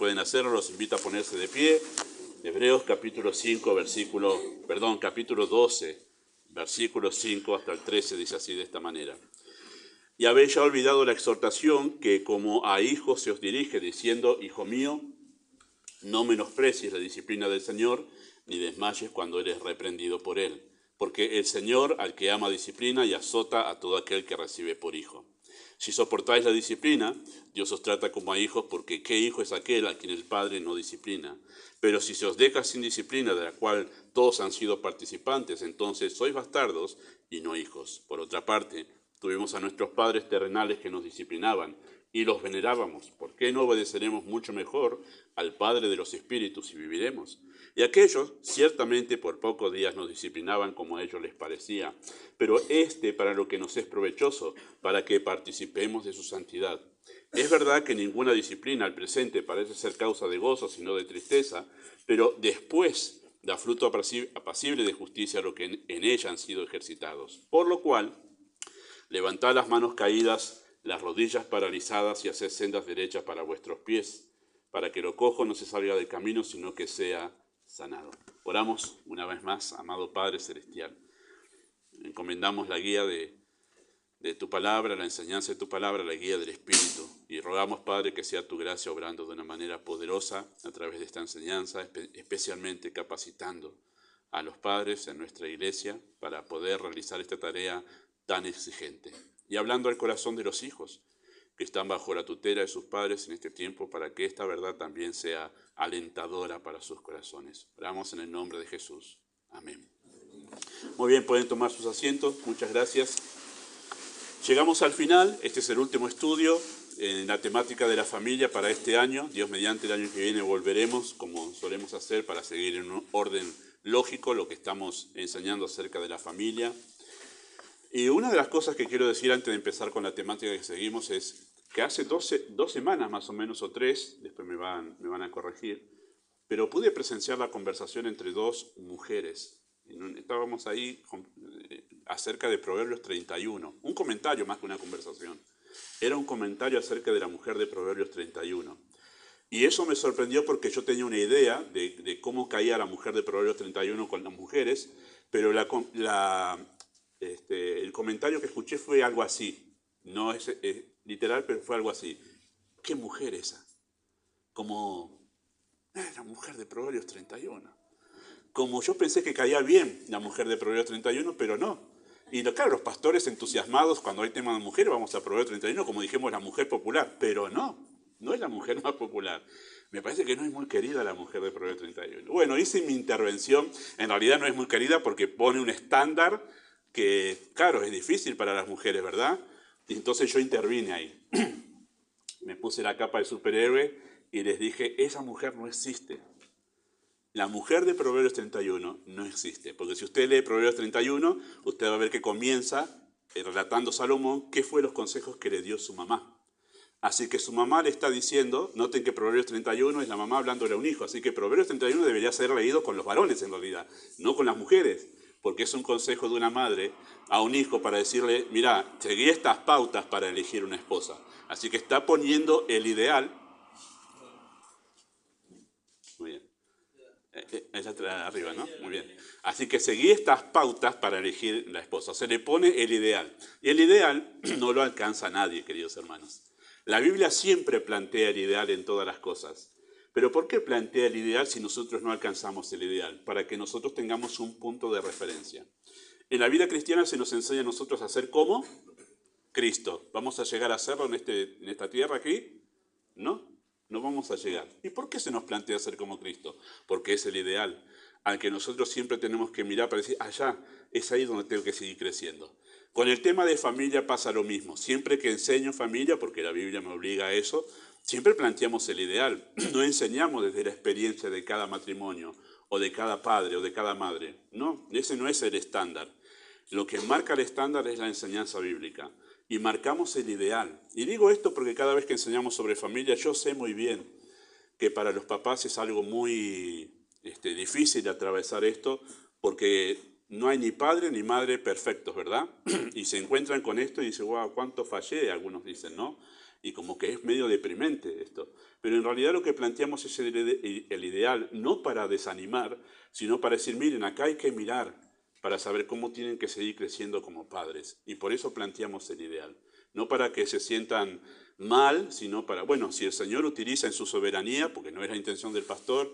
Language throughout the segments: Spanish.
pueden hacerlo, los invito a ponerse de pie. Hebreos capítulo 12, versículo 5 hasta el 13, dice así de esta manera. Y habéis ya olvidado la exhortación que como a hijos se os dirige, diciendo, hijo mío, no menosprecies la disciplina del Señor, ni desmayes cuando eres reprendido por Él. Porque el Señor al que ama disciplina y azota a todo aquel que recibe por hijo. Si soportáis la disciplina, Dios os trata como a hijos, porque ¿qué hijo es aquel a quien el Padre no disciplina? Pero si se os deja sin disciplina, de la cual todos han sido participantes, entonces sois bastardos y no hijos. Por otra parte, tuvimos a nuestros padres terrenales que nos disciplinaban y los venerábamos. ¿Por qué no obedeceremos mucho mejor al Padre de los Espíritus y viviremos? Y aquellos ciertamente por pocos días nos disciplinaban como a ellos les parecía, pero para lo que nos es provechoso, para que participemos de su santidad. Es verdad que ninguna disciplina al presente parece ser causa de gozo, sino de tristeza, pero después da fruto apacible de justicia a lo que en ella han sido ejercitados. Por lo cual, levantad las manos caídas, las rodillas paralizadas y haced sendas derechas para vuestros pies, para que lo cojo no se salga del camino, sino que sea sanado. Oramos una vez más, amado Padre Celestial. Encomendamos la guía de tu palabra, la enseñanza de tu palabra, la guía del Espíritu. Y rogamos, Padre, que sea tu gracia obrando de una manera poderosa a través de esta enseñanza, especialmente capacitando a los padres en nuestra iglesia para poder realizar esta tarea tan exigente. Y hablando al corazón de los hijos que están bajo la tutela de sus padres en este tiempo, para que esta verdad también sea alentadora para sus corazones. Oramos en el nombre de Jesús. Amén. Muy bien, pueden tomar sus asientos. Muchas gracias. Llegamos al final. Este es el último estudio en la temática de la familia para este año. Dios mediante, el año que viene volveremos, como solemos hacer, para seguir en un orden lógico lo que estamos enseñando acerca de la familia. Y una de las cosas que quiero decir antes de empezar con la temática que seguimos es que hace dos semanas más o menos, o 3, después me van a corregir, pero pude presenciar la conversación entre dos mujeres. Estábamos ahí acerca de Proverbios 31, un comentario más que una conversación. Era un comentario acerca de la mujer de Proverbios 31. Y eso me sorprendió porque yo tenía una idea de cómo caía la mujer de Proverbios 31 con las mujeres, pero el comentario que escuché fue algo así. No es literal, pero fue algo así. ¿Qué mujer esa? Como la mujer de Proverbios 31. Como yo pensé que caía bien la mujer de Proverbios 31, pero no. Y claro, los pastores entusiasmados cuando hay tema de mujeres, vamos a Proverbios 31, como dijimos, la mujer popular, pero no es la mujer más popular. Me parece que no es muy querida la mujer de Proverbios 31. Bueno, hice mi intervención, en realidad no es muy querida porque pone un estándar que, claro, es difícil para las mujeres, ¿verdad? Y entonces yo intervine ahí. Me puse la capa de superhéroe y les dije, esa mujer no existe. La mujer de Proverbios 31 no existe, porque si usted lee Proverbios 31, usted va a ver que comienza relatando Salomón qué fue los consejos que le dio su mamá. Así que su mamá le está diciendo, noten que Proverbios 31 es la mamá hablándole a un hijo, así que Proverbios 31 debería ser leído con los varones en realidad, no con las mujeres, porque es un consejo de una madre a un hijo para decirle, mira, seguí estas pautas para elegir una esposa. Así que está poniendo el ideal. Muy bien. Ella arriba, ¿no? Muy bien. Así que seguí estas pautas para elegir la esposa. Se le pone el ideal. Y el ideal no lo alcanza nadie, queridos hermanos. La Biblia siempre plantea el ideal en todas las cosas. Pero ¿por qué plantea el ideal si nosotros no alcanzamos el ideal? Para que nosotros tengamos un punto de referencia. En la vida cristiana se nos enseña a nosotros a ser como Cristo. ¿Vamos a llegar a serlo en esta tierra aquí? ¿No? No vamos a llegar. ¿Y por qué se nos plantea ser como Cristo? Porque es el ideal al que nosotros siempre tenemos que mirar para decir, allá, es ahí donde tengo que seguir creciendo. Con el tema de familia pasa lo mismo. Siempre que enseño familia, porque la Biblia me obliga a eso, siempre planteamos el ideal. No enseñamos desde la experiencia de cada matrimonio, o de cada padre, o de cada madre. No, ese no es el estándar. Lo que marca el estándar es la enseñanza bíblica. Y marcamos el ideal. Y digo esto porque cada vez que enseñamos sobre familia, yo sé muy bien que para los papás es algo muy difícil de atravesar esto, porque no hay ni padre ni madre perfectos, ¿verdad? Y se encuentran con esto y dicen, wow, cuánto fallé, algunos dicen, ¿no? Y como que es medio deprimente esto. Pero en realidad lo que planteamos es el ideal, no para desanimar, sino para decir, miren, acá hay que mirar para saber cómo tienen que seguir creciendo como padres. Y por eso planteamos el ideal. No para que se sientan mal, sino para, bueno, si el Señor utiliza en su soberanía, porque no es la intención del pastor,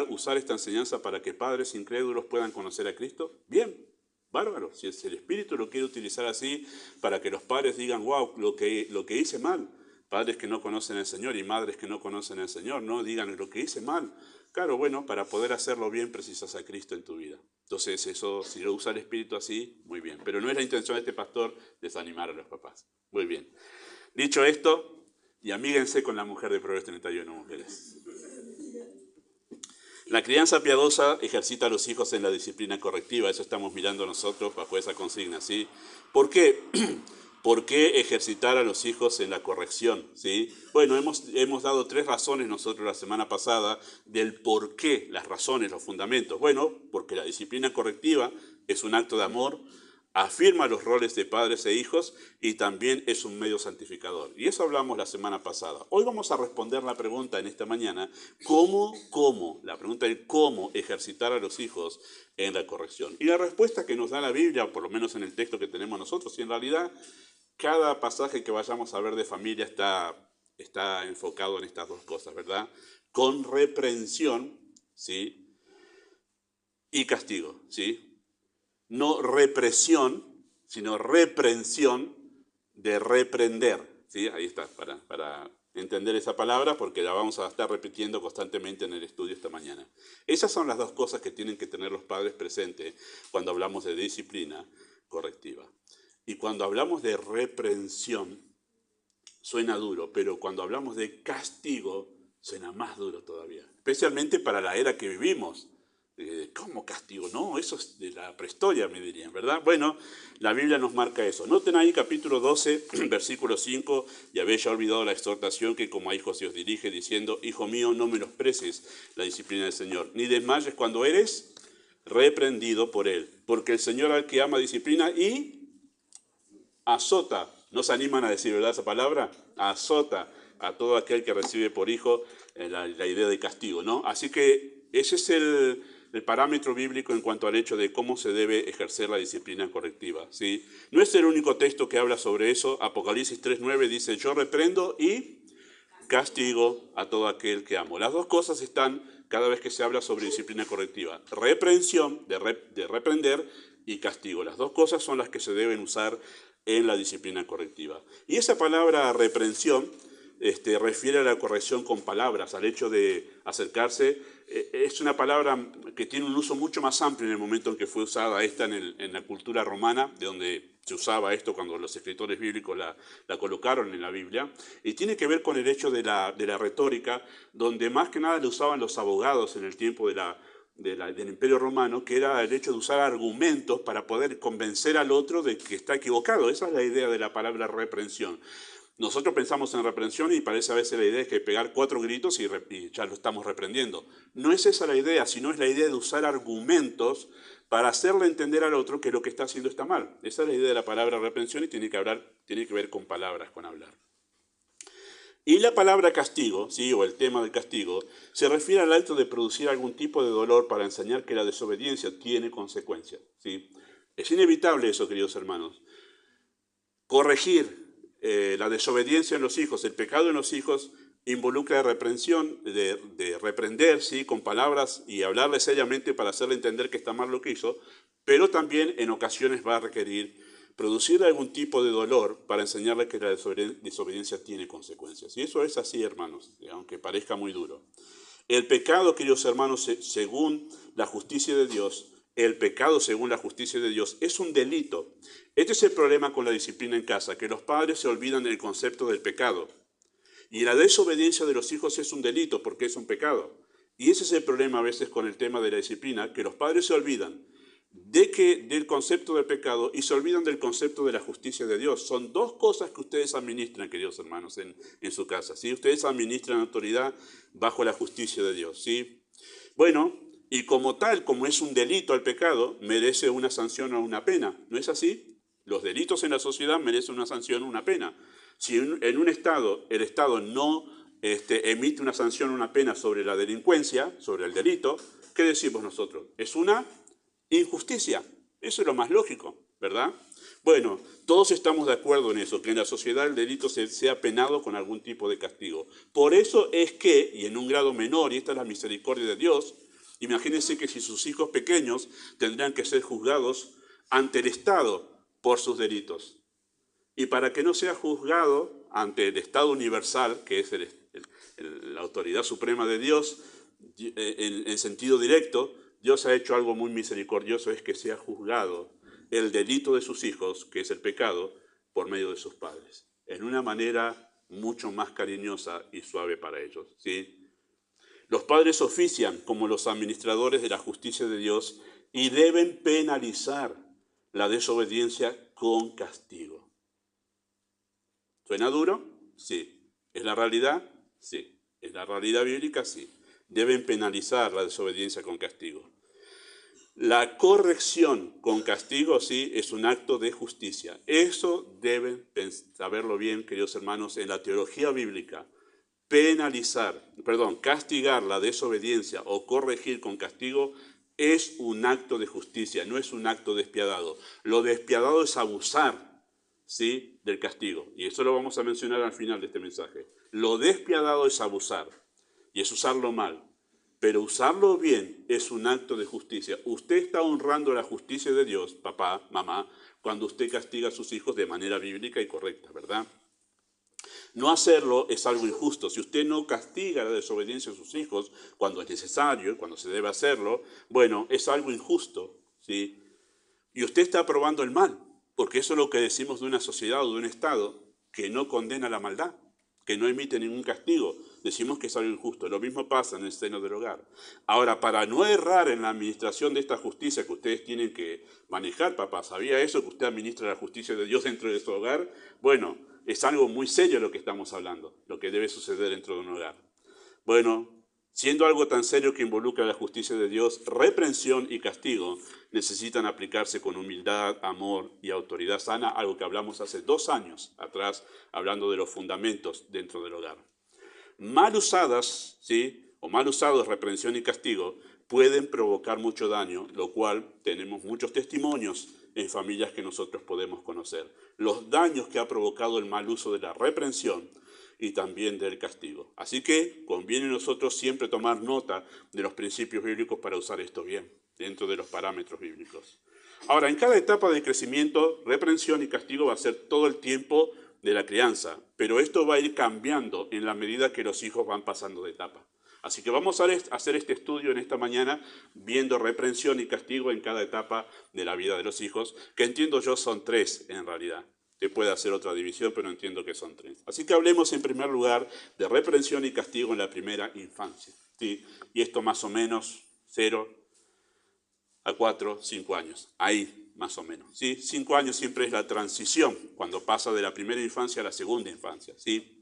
usar esta enseñanza para que padres incrédulos puedan conocer a Cristo, bien, bárbaro. Si el Espíritu lo quiere utilizar así, para que los padres digan, wow, lo que hice mal. Padres que no conocen al Señor y madres que no conocen al Señor, no digan lo que hice mal. Claro, bueno, para poder hacerlo bien precisas a Cristo en tu vida. Entonces eso, si lo usa el Espíritu así, muy bien. Pero no es la intención de este pastor desanimar a los papás. Muy bien. Dicho esto, y amíguense con la mujer de Proverbios 31, mujeres. La crianza piadosa ejercita a los hijos en la disciplina correctiva. Eso estamos mirando nosotros bajo esa consigna, ¿sí? ¿Por qué? ¿Por qué ejercitar a los hijos en la corrección? ¿Sí? Bueno, hemos dado 3 razones nosotros la semana pasada del por qué, las razones, los fundamentos. Bueno, porque la disciplina correctiva es un acto de amor, afirma los roles de padres e hijos y también es un medio santificador. Y eso hablamos la semana pasada. Hoy vamos a responder la pregunta en esta mañana, la pregunta es cómo ejercitar a los hijos en la corrección. Y la respuesta que nos da la Biblia, por lo menos en el texto que tenemos nosotros, y en realidad cada pasaje que vayamos a ver de familia está enfocado en estas 2 cosas, ¿verdad? Con reprensión, ¿sí? Y castigo, ¿sí? No represión, sino reprensión de reprender. ¿Sí? Ahí está, para entender esa palabra, porque la vamos a estar repitiendo constantemente en el estudio esta mañana. Esas son las 2 cosas que tienen que tener los padres presentes cuando hablamos de disciplina correctiva. Y cuando hablamos de reprensión, suena duro, pero cuando hablamos de castigo, suena más duro todavía. Especialmente para la era que vivimos. ¿Cómo castigo? No, eso es de la prehistoria, me dirían, ¿verdad? Bueno, la Biblia nos marca eso. Noten ahí capítulo 12, versículo 5, y habéis ya olvidado la exhortación que como a hijos se os dirige, diciendo, hijo mío, no menosprecies la disciplina del Señor, ni desmayes cuando eres reprendido por Él, porque el Señor al que ama disciplina y azota. ¿No se animan a decir, verdad, esa palabra? Azota a todo aquel que recibe por hijo la idea de castigo, ¿no? Así que ese es el parámetro bíblico en cuanto al hecho de cómo se debe ejercer la disciplina correctiva, ¿sí? No es el único texto que habla sobre eso. Apocalipsis 3:9 dice, yo reprendo y castigo a todo aquel que amo. Las 2 cosas están cada vez que se habla sobre disciplina correctiva. Reprensión, de reprender, y castigo. Las 2 cosas son las que se deben usar en la disciplina correctiva. Y esa palabra reprensión refiere a la corrección con palabras, al hecho de acercarse. Es una palabra que tiene un uso mucho más amplio en el momento en que fue usada esta en la cultura romana, de donde se usaba esto cuando los escritores bíblicos la colocaron en la Biblia, y tiene que ver con el hecho de la retórica, donde más que nada lo usaban los abogados en el tiempo del Imperio Romano, que era el hecho de usar argumentos para poder convencer al otro de que está equivocado. Esa es la idea de la palabra reprensión. Nosotros pensamos en reprensión y parece a veces la idea es que pegar 4 gritos y ya lo estamos reprendiendo. No es esa la idea, sino es la idea de usar argumentos para hacerle entender al otro que lo que está haciendo está mal. Esa es la idea de la palabra reprensión y tiene que ver con palabras, con hablar. Y la palabra castigo, ¿sí? O el tema del castigo, se refiere al acto de producir algún tipo de dolor para enseñar que la desobediencia tiene consecuencias, ¿sí? Es inevitable eso, queridos hermanos. Corregir la desobediencia en los hijos, el pecado en los hijos, involucra reprensión, de reprender, ¿sí? Con palabras y hablarle seriamente para hacerle entender que está mal lo que hizo, pero también en ocasiones va a requerir producir algún tipo de dolor para enseñarle que la desobediencia tiene consecuencias. Y eso es así, hermanos, aunque parezca muy duro. El pecado, queridos hermanos, según la justicia de Dios, el pecado según la justicia de Dios es un delito. Este es el problema con la disciplina en casa, que los padres se olvidan del concepto del pecado. Y la desobediencia de los hijos es un delito porque es un pecado. Y ese es el problema a veces con el tema de la disciplina, que los padres se olvidan del concepto del pecado y se olvidan del concepto de la justicia de Dios. Son 2 cosas que ustedes administran, queridos hermanos, en su casa, ¿sí? Ustedes administran autoridad bajo la justicia de Dios, ¿sí? Bueno, y como tal, como es un delito el pecado, merece una sanción o una pena. ¿No es así? Los delitos en la sociedad merecen una sanción o una pena. Si en un estado, el Estado no emite una sanción, una pena sobre la delincuencia, sobre el delito, ¿qué decimos nosotros? Es una injusticia. Eso es lo más lógico, ¿verdad? Bueno, todos estamos de acuerdo en eso, que en la sociedad el delito sea penado con algún tipo de castigo. Por eso es que, y en un grado menor, y esta es la misericordia de Dios, imagínense que si sus hijos pequeños tendrán que ser juzgados ante el Estado por sus delitos. Y para que no sea juzgado ante el Estado universal, que es la autoridad suprema de Dios, en sentido directo, Dios ha hecho algo muy misericordioso, es que sea juzgado el delito de sus hijos, que es el pecado, por medio de sus padres, en una manera mucho más cariñosa y suave para ellos, ¿sí? Los padres ofician como los administradores de la justicia de Dios y deben penalizar la desobediencia con castigo. ¿Suena duro? Sí. ¿Es la realidad? Sí. ¿Es la realidad bíblica? Sí. Deben penalizar la desobediencia con castigo. La corrección con castigo, sí, es un acto de justicia. Eso deben saberlo bien, queridos hermanos, en la teología bíblica. Castigar la desobediencia o corregir con castigo es un acto de justicia, no es un acto despiadado. Lo despiadado es abusar, ¿sí?, del castigo. Y eso lo vamos a mencionar al final de este mensaje. Lo despiadado es abusar y es usarlo mal. Pero usarlo bien es un acto de justicia. Usted está honrando la justicia de Dios, papá, mamá, cuando usted castiga a sus hijos de manera bíblica y correcta, ¿verdad? No hacerlo es algo injusto. Si usted no castiga la desobediencia de sus hijos cuando es necesario, cuando se debe hacerlo, bueno, es algo injusto, ¿sí? Y usted está aprobando el mal, porque eso es lo que decimos de una sociedad o de un Estado que no condena la maldad, que no emite ningún castigo. Decimos que es algo injusto. Lo mismo pasa en el seno del hogar. Ahora, para no errar en la administración de esta justicia que ustedes tienen que manejar, papá, ¿sabía eso? Que usted administra la justicia de Dios dentro de su hogar. Bueno, es algo muy serio lo que estamos hablando, lo que debe suceder dentro de un hogar. Bueno, siendo algo tan serio que involucra la justicia de Dios, reprensión y castigo necesitan aplicarse con humildad, amor y autoridad sana, algo que hablamos hace 2 años atrás, hablando de los fundamentos dentro del hogar. Mal usadas, ¿sí?, o mal usados reprensión y castigo, pueden provocar mucho daño, lo cual tenemos muchos testimonios en familias que nosotros podemos conocer. Los daños que ha provocado el mal uso de la reprensión y también del castigo. Así que conviene a nosotros siempre tomar nota de los principios bíblicos para usar esto bien, dentro de los parámetros bíblicos. Ahora, en cada etapa de crecimiento, reprensión y castigo va a ser todo el tiempo de la crianza, pero esto va a ir cambiando en la medida que los hijos van pasando de etapa. Así que vamos a hacer este estudio en esta mañana viendo reprensión y castigo en cada etapa de la vida de los hijos, que entiendo yo son 3 en realidad. Se puede hacer otra división, pero entiendo que son 3. Así que hablemos en primer lugar de reprensión y castigo en la primera infancia, ¿sí? Y esto más o menos 0 a 4, 5 años, ahí más o menos, ¿sí? 5 años siempre es la transición, cuando pasa de la primera infancia a la segunda infancia, ¿sí?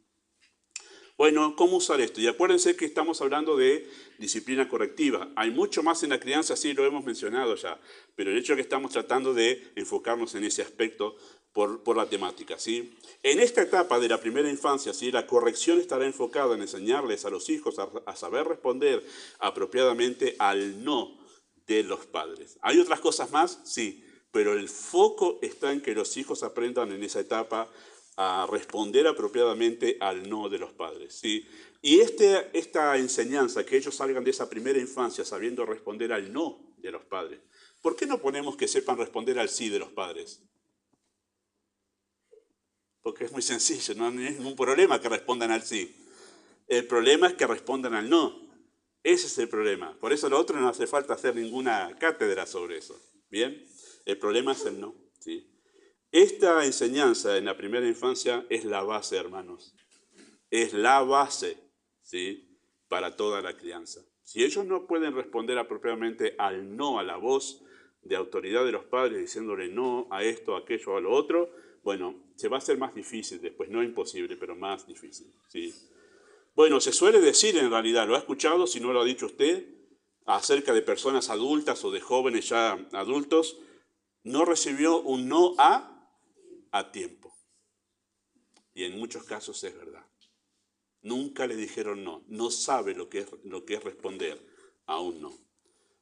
Bueno, ¿cómo usar esto? Y acuérdense que estamos hablando de disciplina correctiva. Hay mucho más en la crianza, sí, lo hemos mencionado ya, pero el hecho es que estamos tratando de enfocarnos en ese aspecto por la temática, ¿sí? En esta etapa de la primera infancia, ¿sí?, la corrección estará enfocada en enseñarles a los hijos a saber responder apropiadamente al no de los padres. ¿Hay otras cosas más? Sí, pero el foco está en que los hijos aprendan en esa etapa a responder apropiadamente al no de los padres, ¿sí? Y esta enseñanza, que ellos salgan de esa primera infancia sabiendo responder al no de los padres, ¿por qué no ponemos que sepan responder al sí de los padres? Porque es muy sencillo, no hay ningún problema que respondan al sí. El problema es que respondan al no. Ese es el problema. Por eso lo otro no hace falta hacer ninguna cátedra sobre eso. ¿Bien? El problema es el no, ¿sí? Esta enseñanza en la primera infancia es la base, hermanos. Es la base, ¿sí?, para toda la crianza. Si ellos no pueden responder apropiadamente al no, a la voz de autoridad de los padres, diciéndole no a esto, a aquello, a lo otro, bueno, se va a hacer más difícil después. No imposible, pero más difícil, ¿sí? Bueno, se suele decir en realidad, ¿lo ha escuchado? Si no lo ha dicho usted, acerca de personas adultas o de jóvenes ya adultos, no recibió un no a tiempo. Y en muchos casos es verdad. Nunca le dijeron no. No sabe lo que es responder a un no.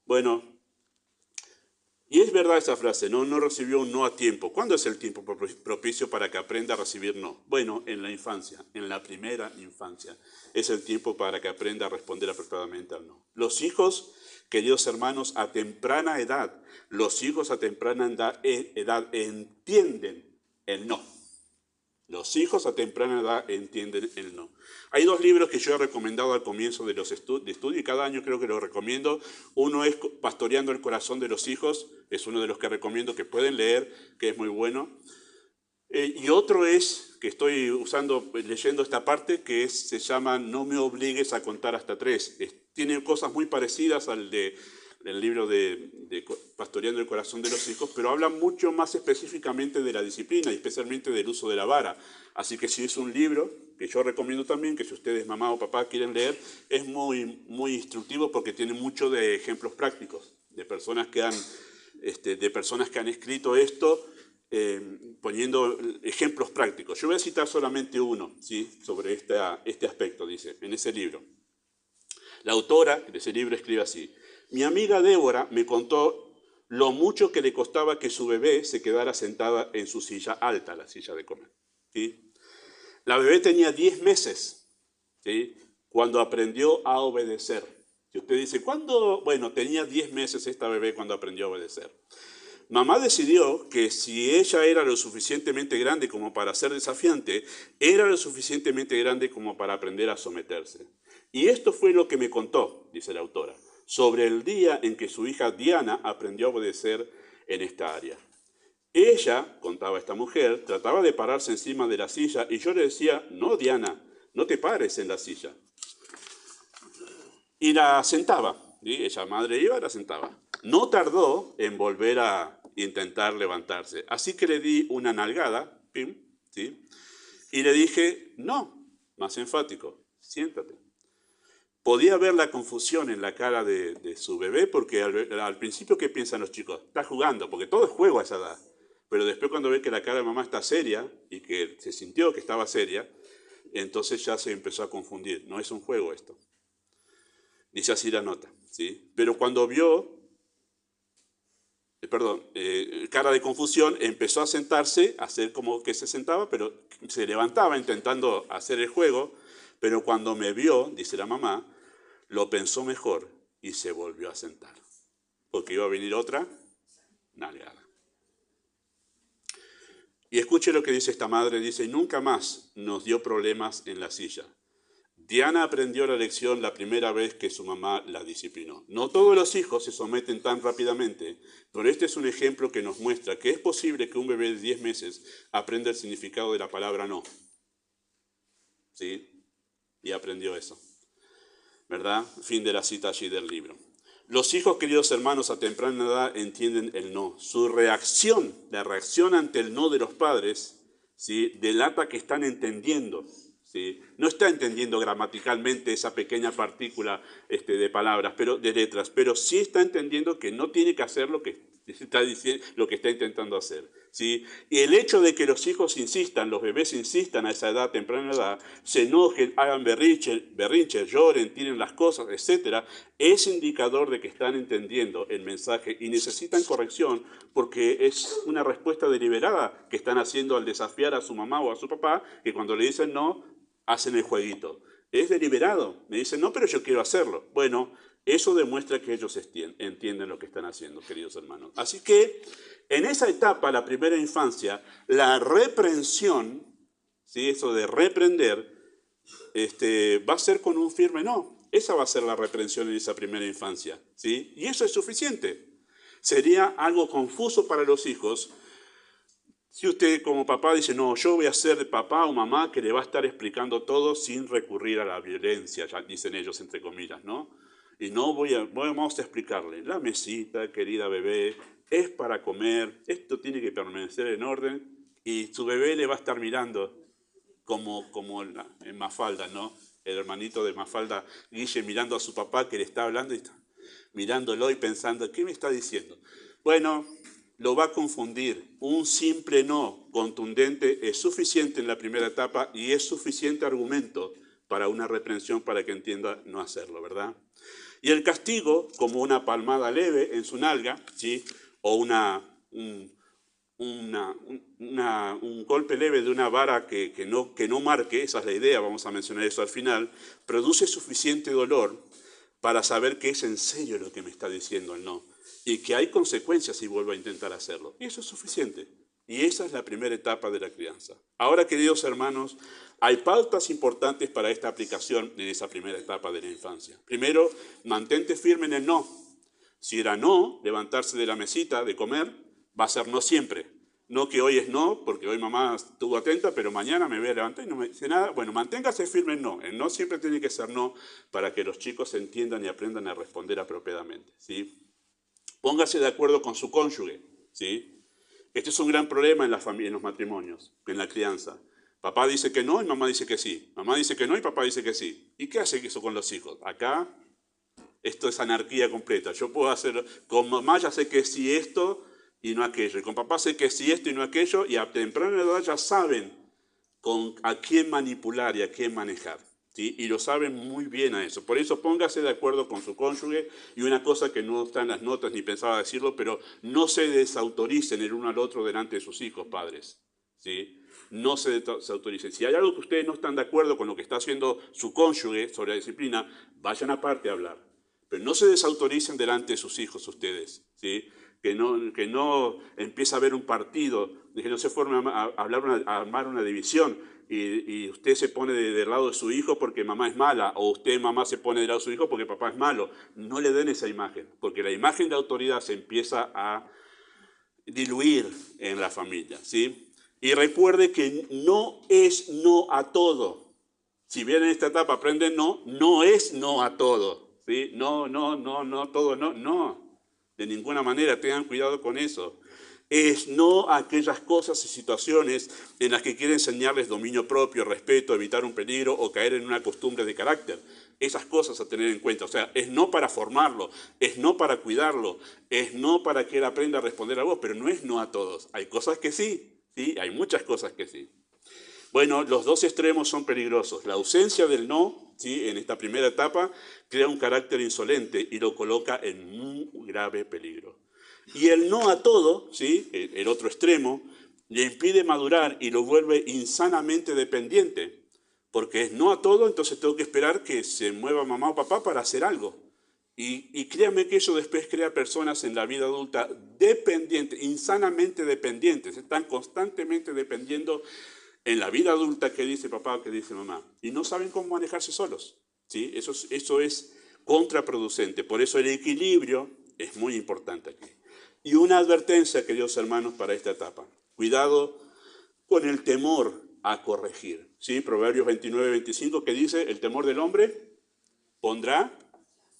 Bueno, y es verdad esa frase, ¿no? No recibió un no a tiempo. ¿Cuándo es el tiempo propicio para que aprenda a recibir no? Bueno, en la infancia, en la primera infancia. Es el tiempo para que aprenda a responder apropiadamente al no. Los hijos, queridos hermanos, a temprana edad, los hijos a temprana edad entienden el no. Los hijos a temprana edad entienden el no. Hay dos libros que yo he recomendado al comienzo de los de estudio y cada año creo que los recomiendo. Uno es Pastoreando el corazón de los hijos, es uno de los que recomiendo que pueden leer, que es muy bueno. Y otro es, que estoy leyendo esta parte, que se llama No me obligues a contar hasta 3. Tiene cosas muy parecidas al del libro de Pastoreando el corazón de los hijos, pero habla mucho más específicamente de la disciplina y especialmente del uso de la vara. Así que si es un libro que yo recomiendo también, que si ustedes, mamá o papá, quieren leer, es muy, muy instructivo porque tiene mucho de ejemplos prácticos, de personas que han escrito esto, poniendo ejemplos prácticos. Yo voy a citar solamente uno, ¿sí?, sobre este aspecto, dice, en ese libro. La autora de ese libro escribe así: mi amiga Débora me contó lo mucho que le costaba que su bebé se quedara sentada en su silla alta, la silla de comer, ¿sí? La bebé tenía 10 meses, ¿sí?, cuando aprendió a obedecer. Si usted dice, ¿cuándo? Bueno, tenía 10 meses esta bebé cuando aprendió a obedecer. Mamá decidió que si ella era lo suficientemente grande como para ser desafiante, era lo suficientemente grande como para aprender a someterse. Y esto fue lo que me contó, dice la autora, sobre el día en que su hija Diana aprendió a obedecer en esta área. Ella, contaba esta mujer, trataba de pararse encima de la silla y yo le decía, no, Diana, no te pares en la silla. Y la sentaba, ¿sí? Ella, madre, iba y la sentaba. No tardó en volver a intentar levantarse. Así que le di una nalgada, pim, ¿sí?, y le dije, no, más enfático, siéntate. Podía ver la confusión en la cara de su bebé porque al principio, ¿qué piensan los chicos? Está jugando, porque todo es juego a esa edad. Pero después cuando ve que la cara de mamá está seria y que se sintió que estaba seria, entonces ya se empezó a confundir. No es un juego esto. Dice así la nota, ¿sí? Pero cuando vio, cara de confusión, empezó a sentarse, a hacer como que se sentaba, pero se levantaba intentando hacer el juego, pero cuando me vio, dice la mamá, lo pensó mejor y se volvió a sentar, porque iba a venir otra nalgada. Y escuche lo que dice esta madre, dice, nunca más nos dio problemas en la silla. Diana aprendió la lección la primera vez que su mamá la disciplinó. No todos los hijos se someten tan rápidamente, pero este es un ejemplo que nos muestra que es posible que un bebé de 10 meses aprenda el significado de la palabra no. ¿Sí? Y aprendió eso. ¿Verdad? Fin de la cita allí del libro. Los hijos, queridos hermanos, a temprana edad entienden el no. Su reacción, la reacción ante el no de los padres, ¿sí?, delata que están entendiendo. ¿Sí? No está entendiendo gramaticalmente esa pequeña partícula de palabras, de letras, pero sí está entendiendo que no tiene que hacer lo que está diciendo, lo que está intentando hacer. ¿Sí? Y el hecho de que los hijos insistan, los bebés insistan a esa edad, temprana edad, se enojen, hagan berrinches, lloren, tiren las cosas, etc., es indicador de que están entendiendo el mensaje y necesitan corrección porque es una respuesta deliberada que están haciendo al desafiar a su mamá o a su papá, que cuando le dicen no, hacen el jueguito. Es deliberado. Me dicen, no, pero yo quiero hacerlo. Bueno, eso demuestra que ellos entienden lo que están haciendo, queridos hermanos. Así que en esa etapa, la primera infancia, la reprensión, ¿sí?, eso de reprender, va a ser con un firme no. Esa va a ser la reprensión en esa primera infancia, ¿sí? Y eso es suficiente. Sería algo confuso para los hijos si usted como papá dice, no, yo voy a ser papá o mamá que le va a estar explicando todo sin recurrir a la violencia, ya dicen ellos entre comillas, ¿no? Y no vamos a explicarle, la mesita, querida bebé, es para comer, esto tiene que permanecer en orden, y su bebé le va a estar mirando como en Mafalda, ¿no? El hermanito de Mafalda, Guille, mirando a su papá que le está hablando y está mirándolo y pensando, ¿qué me está diciendo? Bueno, lo va a confundir. Un simple no contundente es suficiente en la primera etapa y es suficiente argumento para una reprensión para que entienda no hacerlo, ¿verdad? Y el castigo, como una palmada leve en su nalga, ¿sí? O un golpe leve de una vara que no marque, esa es la idea, vamos a mencionar eso al final, produce suficiente dolor para saber que es en serio lo que me está diciendo el no y que hay consecuencias si vuelvo a intentar hacerlo. Y eso es suficiente. Y esa es la primera etapa de la crianza. Ahora, queridos hermanos, hay pautas importantes para esta aplicación en esa primera etapa de la infancia. Primero, mantente firme en el no. Si era no, levantarse de la mesita de comer, va a ser no siempre. No que hoy es no, porque hoy mamá estuvo atenta, pero mañana me voy a levantar y no me dice nada. Bueno, manténgase firme en no. El no siempre tiene que ser no para que los chicos entiendan y aprendan a responder apropiadamente, ¿sí? Póngase de acuerdo con su cónyuge, ¿sí? Este es un gran problema en en los matrimonios, en la crianza. Papá dice que no y mamá dice que sí. Mamá dice que no y papá dice que sí. ¿Y qué hace eso con los hijos? Acá, esto es anarquía completa. Yo puedo hacer, con mamá ya sé que sí esto y no aquello. Y con papá sé que sí esto y no aquello. Y a temprana edad ya saben a quién manipular y a quién manejar. ¿Sí? Y lo saben muy bien a eso. Por eso póngase de acuerdo con su cónyuge. Y una cosa que no está en las notas ni pensaba decirlo, pero no se desautoricen el uno al otro delante de sus hijos, padres. ¿Sí? No se desautoricen. Si hay algo que ustedes no están de acuerdo con lo que está haciendo su cónyuge sobre la disciplina, vayan aparte a hablar. Pero no se desautoricen delante de sus hijos ustedes. ¿Sí? Que no empiece a haber un partido, que no se forme a armar una división y usted se pone del lado de su hijo porque mamá es mala, o usted, mamá, se pone del lado de su hijo porque papá es malo. No le den esa imagen, porque la imagen de autoridad se empieza a diluir en la familia, ¿sí? Y recuerde que no es no a todo. Si bien en esta etapa aprenden no, no es no a todo, ¿sí? No, todo, no. De ninguna manera, tengan cuidado con eso. Es no a aquellas cosas y situaciones en las que quiere enseñarles dominio propio, respeto, evitar un peligro o caer en una costumbre de carácter. Esas cosas a tener en cuenta. O sea, es no para formarlo, es no para cuidarlo, es no para que él aprenda a responder a vos, pero no es no a todos. Hay cosas que sí, ¿sí? Hay muchas cosas que sí. Bueno, los dos extremos son peligrosos. La ausencia del no, ¿sí? En esta primera etapa, crea un carácter insolente y lo coloca en muy grave peligro. Y el no a todo, ¿sí? El otro extremo, le impide madurar y lo vuelve insanamente dependiente. Porque es no a todo, entonces tengo que esperar que se mueva mamá o papá para hacer algo. Y créanme que eso después crea personas en la vida adulta dependientes, insanamente dependientes. Están constantemente dependiendo en la vida adulta que dice papá o que dice mamá. Y no saben cómo manejarse solos. ¿Sí? Eso es contraproducente. Por eso el equilibrio es muy importante aquí. Y una advertencia, queridos hermanos, para esta etapa. Cuidado con el temor a corregir. ¿Sí? Proverbios 29-25 que dice, el temor del hombre pondrá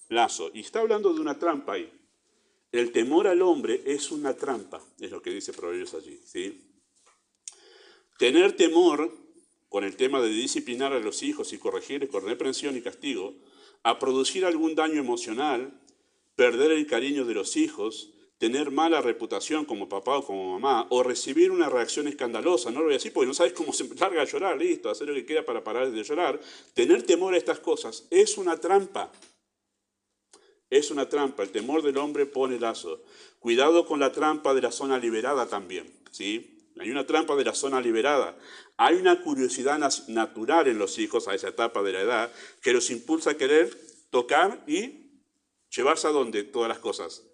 lazo. Y está hablando de una trampa ahí. El temor al hombre es una trampa, es lo que dice Proverbios allí. ¿Sí? Tener temor con el tema de disciplinar a los hijos y corregirles con reprensión y castigo, a producir algún daño emocional, perder el cariño de los hijos, tener mala reputación como papá o como mamá, o recibir una reacción escandalosa, no lo voy a decir porque no sabes cómo se larga a llorar, listo, hacer lo que quiera para parar de llorar. Tener temor a estas cosas es una trampa. Es una trampa, el temor del hombre pone lazo. Cuidado con la trampa de la zona liberada también, ¿sí? Hay una trampa de la zona liberada. Hay una curiosidad natural en los hijos a esa etapa de la edad que los impulsa a querer tocar y llevarse a donde todas las cosas.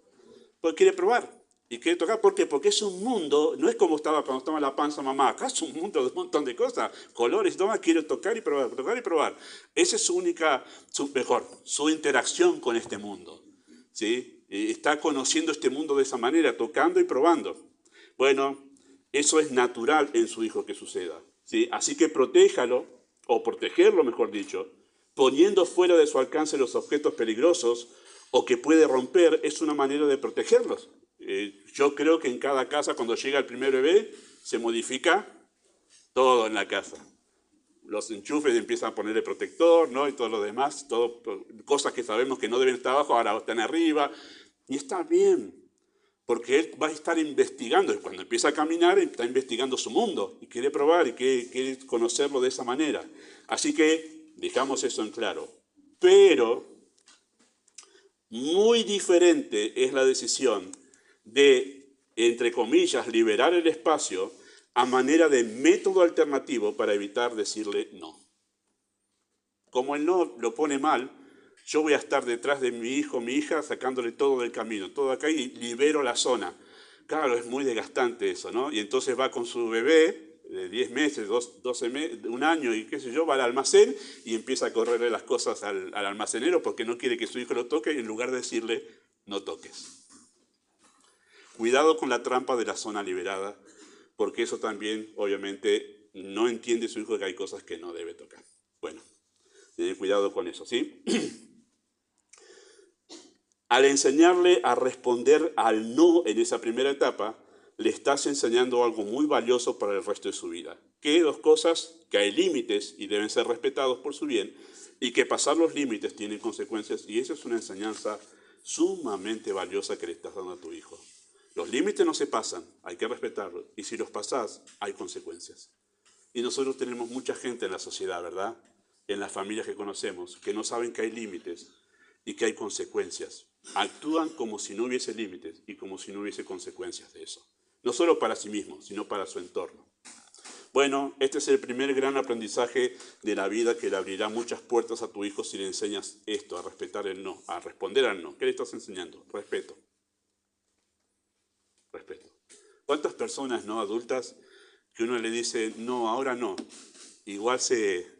Porque quiere probar y quiere tocar. ¿Por qué? Porque es un mundo, no es como estaba cuando estaba en la panza mamá. Acá es un mundo de un montón de cosas, colores, toma, quiere tocar y probar, tocar y probar. Esa es su interacción con este mundo. ¿Sí? Está conociendo este mundo de esa manera, tocando y probando. Bueno, eso es natural en su hijo que suceda. ¿Sí? Así que protéjalo, o protegerlo mejor dicho, poniendo fuera de su alcance los objetos peligrosos o que puede romper, es una manera de protegerlos. Yo creo que en cada casa, cuando llega el primer bebé, se modifica todo en la casa. Los enchufes empiezan a ponerle protector, ¿no? Y todo lo demás, cosas que sabemos que no deben estar abajo, ahora están arriba. Y está bien. porque él va a estar investigando, y cuando empieza a caminar, está investigando su mundo, y quiere probar, y quiere conocerlo de esa manera. Así que dejamos eso en claro. Pero muy diferente es la decisión de, entre comillas, liberar el espacio a manera de método alternativo para evitar decirle no. Como el no lo pone mal, yo voy a estar detrás de mi hijo, mi hija, sacándole todo del camino, todo acá, y libero la zona. Claro, es muy desgastante eso, ¿no? Y entonces va con su bebé de 10 meses, 12 meses, un año y qué sé yo, va al almacén y empieza a correrle las cosas al almacenero porque no quiere que su hijo lo toque, y en lugar de decirle, no toques. Cuidado con la trampa de la zona liberada, porque eso también, obviamente, no entiende su hijo que hay cosas que no debe tocar. Bueno, tener cuidado con eso, ¿sí? Al enseñarle a responder al no en esa primera etapa, le estás enseñando algo muy valioso para el resto de su vida. Que dos cosas, que hay límites y deben ser respetados por su bien, y que pasar los límites tiene consecuencias, y esa es una enseñanza sumamente valiosa que le estás dando a tu hijo. Los límites no se pasan, hay que respetarlos, y si los pasás, hay consecuencias. Y nosotros tenemos mucha gente en la sociedad, ¿verdad? En las familias que conocemos, que no saben que hay límites y que hay consecuencias. Actúan como si no hubiese límites y como si no hubiese consecuencias de eso. No solo para sí mismos, sino para su entorno. Bueno, este es el primer gran aprendizaje de la vida que le abrirá muchas puertas a tu hijo si le enseñas esto, a respetar el no, a responder al no. ¿Qué le estás enseñando? Respeto. Respeto. ¿Cuántas personas no adultas que uno le dice, no, ahora no, igual se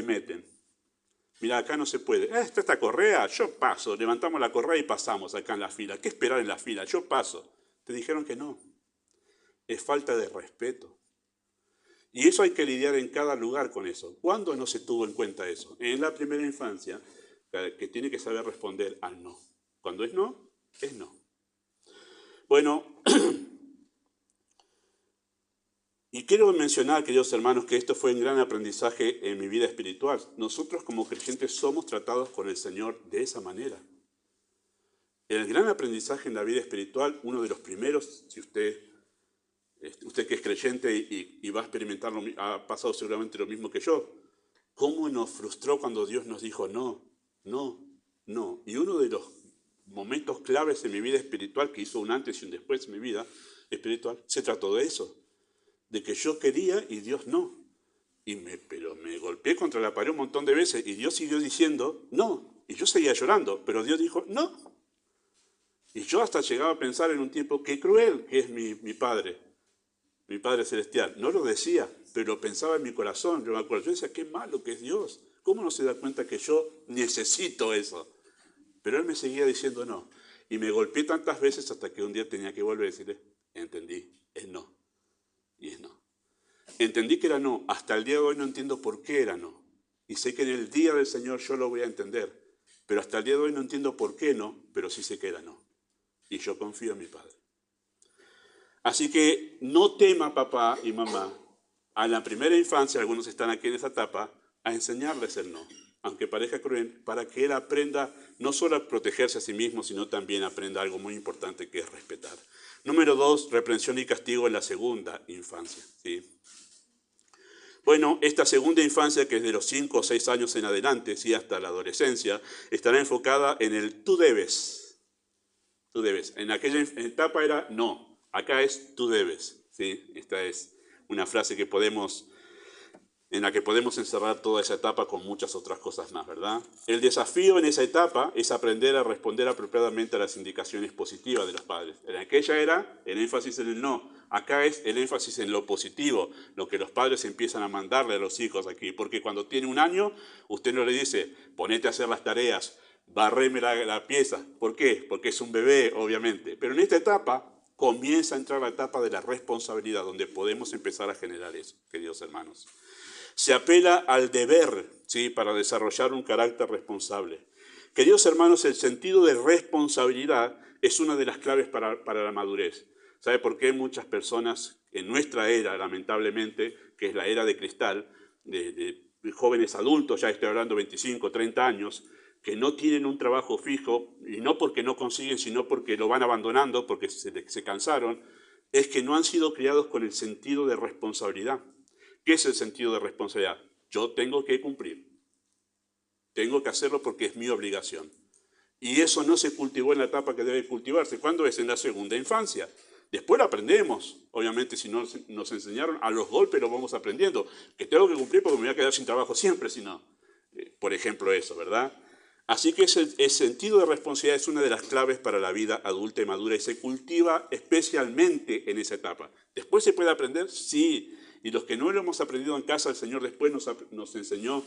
meten? Mira, acá no se puede. Está esta correa, yo paso. Levantamos la correa y pasamos acá en la fila. ¿Qué esperar en la fila? Yo paso. Te dijeron que no. Es falta de respeto. Y eso hay que lidiar en cada lugar con eso. ¿Cuándo no se tuvo en cuenta eso? En la primera infancia, que tiene que saber responder al no. Cuando es no, es no. Bueno, y quiero mencionar, queridos hermanos, que esto fue un gran aprendizaje en mi vida espiritual. Nosotros como creyentes somos tratados con el Señor de esa manera. El gran aprendizaje en la vida espiritual, uno de los primeros, si usted que es creyente y va a experimentarlo, ha pasado seguramente lo mismo que yo. ¿Cómo nos frustró cuando Dios nos dijo no, no, no? Y uno de los momentos claves en mi vida espiritual, que hizo un antes y un después en mi vida espiritual, se trató de eso. De que yo quería y Dios no. Pero me golpeé contra la pared un montón de veces y Dios siguió diciendo no. Y yo seguía llorando, pero Dios dijo no. Y yo hasta llegaba a pensar en un tiempo, qué cruel que es mi Padre Celestial. No lo decía, pero lo pensaba en mi corazón. Yo me acuerdo, yo decía, qué malo que es Dios. ¿Cómo no se da cuenta que yo necesito eso? Pero Él me seguía diciendo no. Y me golpeé tantas veces hasta que un día tenía que volver a decirle, entendí, es no. Y es no. Entendí que era no. Hasta el día de hoy no entiendo por qué era no. Y sé que en el día del Señor yo lo voy a entender. Pero hasta el día de hoy no entiendo por qué no, pero sí sé que era no. Y yo confío en mi Padre. Así que no tema papá y mamá a la primera infancia, algunos están aquí en esa etapa, a enseñarles el no, aunque parezca cruel, para que él aprenda no solo a protegerse a sí mismo, sino también aprenda algo muy importante que es respetar. Número 2, reprensión y castigo en la segunda infancia. ¿Sí? Bueno, esta segunda infancia, que es de los 5 o 6 años en adelante, ¿sí? Hasta la adolescencia, estará enfocada en el tú debes. Tú debes. En aquella etapa era no. Acá es tú debes, ¿sí? Esta es una frase en la que podemos encerrar toda esa etapa con muchas otras cosas más, ¿verdad? El desafío en esa etapa es aprender a responder apropiadamente a las indicaciones positivas de los padres. En aquella era el énfasis en el no. Acá es el énfasis en lo positivo, lo que los padres empiezan a mandarle a los hijos aquí. Porque cuando tiene un año, usted no le dice, ponete a hacer las tareas, barreme la pieza. ¿Por qué? Porque es un bebé, obviamente. Pero en esta etapa comienza a entrar la etapa de la responsabilidad, donde podemos empezar a generar eso, queridos hermanos. Se apela al deber, ¿sí? Para desarrollar un carácter responsable. Queridos hermanos, el sentido de responsabilidad es una de las claves para la madurez. ¿Sabe por qué muchas personas en nuestra era, lamentablemente, que es la era de cristal, de jóvenes adultos, ya estoy hablando 25, 30 años, que no tienen un trabajo fijo, y no porque no consiguen, sino porque lo van abandonando, porque se cansaron, es que no han sido criados con el sentido de responsabilidad. ¿Qué es el sentido de responsabilidad? Yo tengo que cumplir. Tengo que hacerlo porque es mi obligación. Y eso no se cultivó en la etapa que debe cultivarse. ¿Cuándo es? En la segunda infancia. Después lo aprendemos. Obviamente, si no nos enseñaron, a los golpes lo vamos aprendiendo. Que tengo que cumplir porque me voy a quedar sin trabajo siempre, si no. Por ejemplo, eso, ¿verdad? Así que el sentido de responsabilidad es una de las claves para la vida adulta y madura y se cultiva especialmente en esa etapa. ¿Después se puede aprender? Sí. Y los que no lo hemos aprendido en casa, el Señor después nos enseñó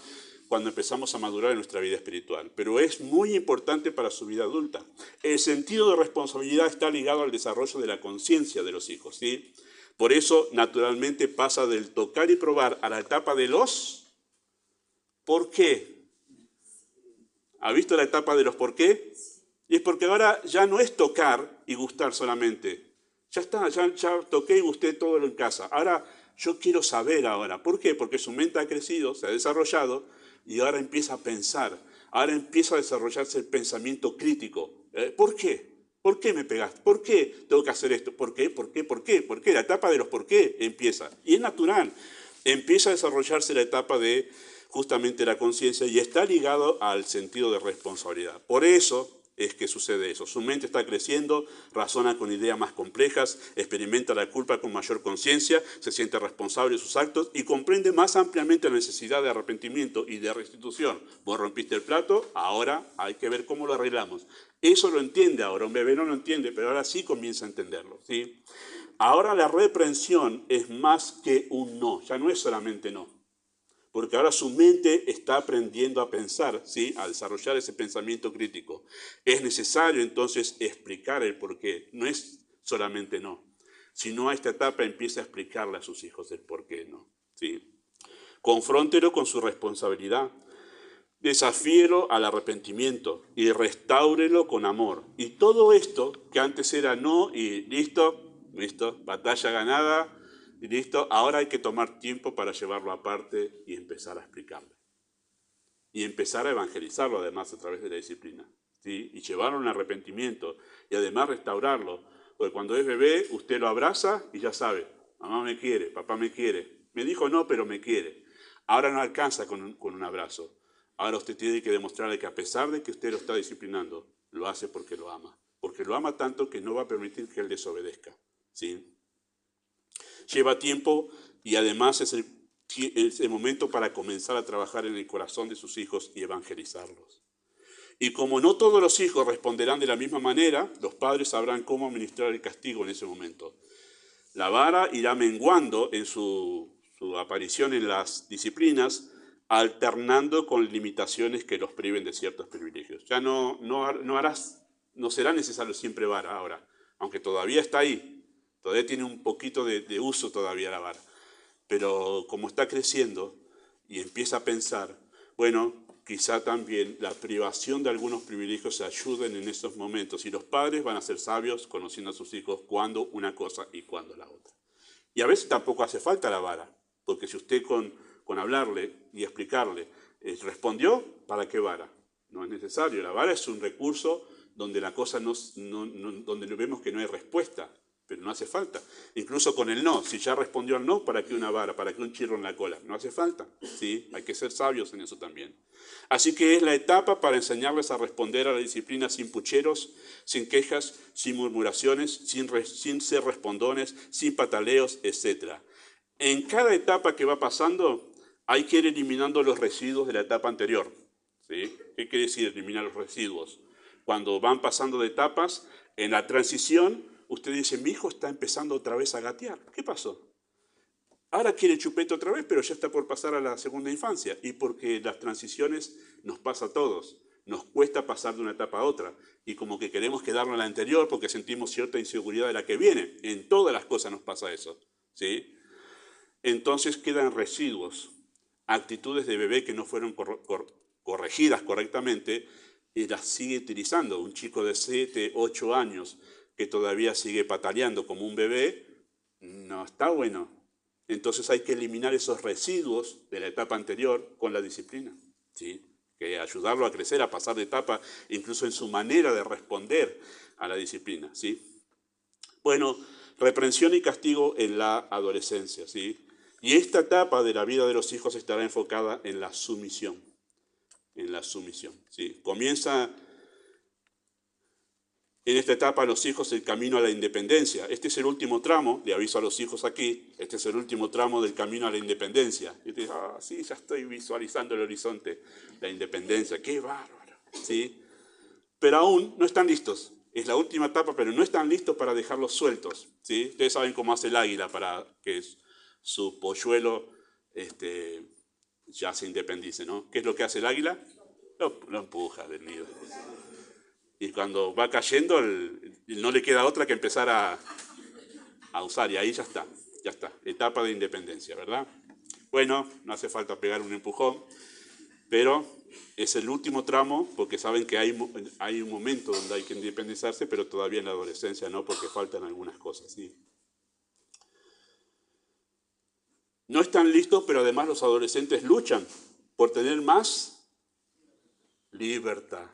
cuando empezamos a madurar en nuestra vida espiritual. Pero es muy importante para su vida adulta. El sentido de responsabilidad está ligado al desarrollo de la conciencia de los hijos, ¿sí? Por eso, naturalmente, pasa del tocar y probar a la etapa de los ¿por qué? ¿Ha visto la etapa de los por qué? Y es porque ahora ya no es tocar y gustar solamente. Ya está, ya toqué y gusté todo en casa. Ahora yo quiero saber ahora. ¿Por qué? Porque su mente ha crecido, se ha desarrollado y ahora empieza a pensar. Ahora empieza a desarrollarse el pensamiento crítico. ¿Por qué? ¿Por qué me pegaste? ¿Por qué tengo que hacer esto? ¿Por qué? ¿Por qué? ¿Por qué? ¿Por qué? La etapa de los por qué empieza. Y es natural. Empieza a desarrollarse la etapa de justamente la conciencia y está ligado al sentido de responsabilidad. Por eso es que sucede eso. Su mente está creciendo, razona con ideas más complejas, experimenta la culpa con mayor conciencia, se siente responsable de sus actos y comprende más ampliamente la necesidad de arrepentimiento y de restitución. Vos rompiste el plato, ahora hay que ver cómo lo arreglamos. Eso lo entiende ahora, un bebé no lo entiende, pero ahora sí comienza a entenderlo, ¿sí? Ahora la reprensión es más que un no, ya no es solamente no. Porque ahora su mente está aprendiendo a pensar, ¿sí? A desarrollar ese pensamiento crítico. Es necesario entonces explicar el porqué. No es solamente no, sino a esta etapa empieza a explicarle a sus hijos el porqué no, ¿sí? Confróntelo con su responsabilidad. Desafíelo al arrepentimiento y restáurelo con amor. Y todo esto, que antes era no y listo, batalla ganada, y listo, ahora hay que tomar tiempo para llevarlo aparte y empezar a explicarle. Y empezar a evangelizarlo además a través de la disciplina, ¿sí? Y llevarlo al arrepentimiento y además restaurarlo. Porque cuando es bebé, usted lo abraza y ya sabe, mamá me quiere, papá me quiere. Me dijo no, pero me quiere. Ahora no alcanza con un abrazo. Ahora usted tiene que demostrarle que a pesar de que usted lo está disciplinando, lo hace porque lo ama. Porque lo ama tanto que no va a permitir que él desobedezca, ¿sí? Lleva tiempo y además es el momento para comenzar a trabajar en el corazón de sus hijos y evangelizarlos. Y como no todos los hijos responderán de la misma manera, los padres sabrán cómo administrar el castigo en ese momento. La vara irá menguando en su aparición en las disciplinas, alternando con limitaciones que los priven de ciertos privilegios. Ya no será necesario siempre vara ahora, aunque todavía está ahí. Todavía tiene un poquito de uso todavía la vara. Pero como está creciendo y empieza a pensar, bueno, quizá también la privación de algunos privilegios ayuden en esos momentos. Y los padres van a ser sabios conociendo a sus hijos cuándo una cosa y cuándo la otra. Y a veces tampoco hace falta la vara, porque si usted con hablarle y explicarle respondió, ¿para qué vara? No es necesario. La vara es un recurso donde la cosa donde vemos que no hay respuesta, pero no hace falta. Incluso con el no, si ya respondió al no, ¿para qué una vara? ¿Para qué un chirro en la cola? No hace falta, ¿sí? Hay que ser sabios en eso también. Así que es la etapa para enseñarles a responder a la disciplina sin pucheros, sin quejas, sin murmuraciones, sin ser respondones, sin pataleos, etc. En cada etapa que va pasando, hay que ir eliminando los residuos de la etapa anterior, ¿sí? ¿Qué quiere decir eliminar los residuos? Cuando van pasando de etapas, en la transición, usted dice, mi hijo está empezando otra vez a gatear. ¿Qué pasó? Ahora quiere chupete otra vez, pero ya está por pasar a la segunda infancia. Y porque las transiciones nos pasa a todos. Nos cuesta pasar de una etapa a otra. Y como que queremos quedarnos en la anterior porque sentimos cierta inseguridad de la que viene. En todas las cosas nos pasa eso, ¿sí? Entonces quedan residuos, actitudes de bebé que no fueron corregidas correctamente y las sigue utilizando. Un chico de 7, 8 años que todavía sigue pataleando como un bebé, no está bueno. Entonces hay que eliminar esos residuos de la etapa anterior con la disciplina, ¿sí? que ayudarlo a crecer, a pasar de etapa, incluso en su manera de responder a la disciplina, ¿sí? Bueno, reprensión y castigo en la adolescencia, ¿sí? Y esta etapa de la vida de los hijos estará enfocada en la sumisión, ¿sí? Comienza en esta etapa los hijos el camino a la independencia. Este es el último tramo, le aviso a los hijos aquí, este es el último tramo del camino a la independencia. Y te dices, sí, ya estoy visualizando el horizonte, la independencia, qué bárbaro, ¿sí? Pero aún no están listos. Es la última etapa, pero no están listos para dejarlos sueltos, ¿sí? Ustedes saben cómo hace el águila para que su polluelo ya se independice, ¿no? ¿Qué es lo que hace el águila? Lo empuja del nido. Y cuando va cayendo, no le queda otra que empezar a usar, y ahí ya está, etapa de independencia, ¿verdad? Bueno, no hace falta pegar un empujón, pero es el último tramo, porque saben que hay un momento donde hay que independizarse, pero todavía en la adolescencia no, porque faltan algunas cosas, ¿sí? No están listos, pero además los adolescentes luchan por tener más libertad.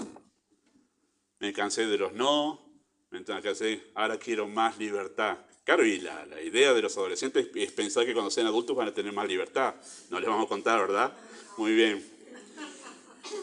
Me cansé de los no, me cansé, ahora quiero más libertad. Claro, y la idea de los adolescentes es pensar que cuando sean adultos van a tener más libertad. No les vamos a contar, ¿verdad? Muy bien.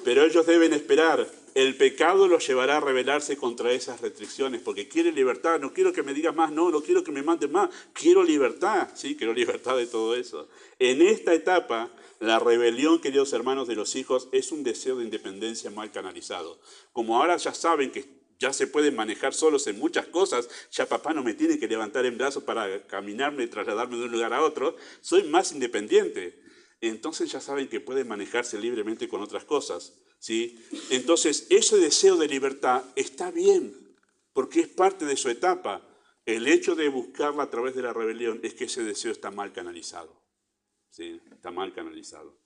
Pero ellos deben esperar. El pecado los llevará a rebelarse contra esas restricciones, porque quieren libertad. No quiero que me digas más, no quiero que me mandes más. Quiero libertad, sí, quiero libertad de todo eso. En esta etapa, la rebelión, queridos hermanos, de los hijos es un deseo de independencia mal canalizado. Como ahora ya saben que ya se pueden manejar solos en muchas cosas, ya papá no me tiene que levantar en brazos para caminarme, trasladarme de un lugar a otro, soy más independiente. Entonces ya saben que pueden manejarse libremente con otras cosas, ¿sí? Entonces ese deseo de libertad está bien, porque es parte de su etapa. El hecho de buscarla a través de la rebelión es que ese deseo está mal canalizado, ¿sí? Está mal canalizado.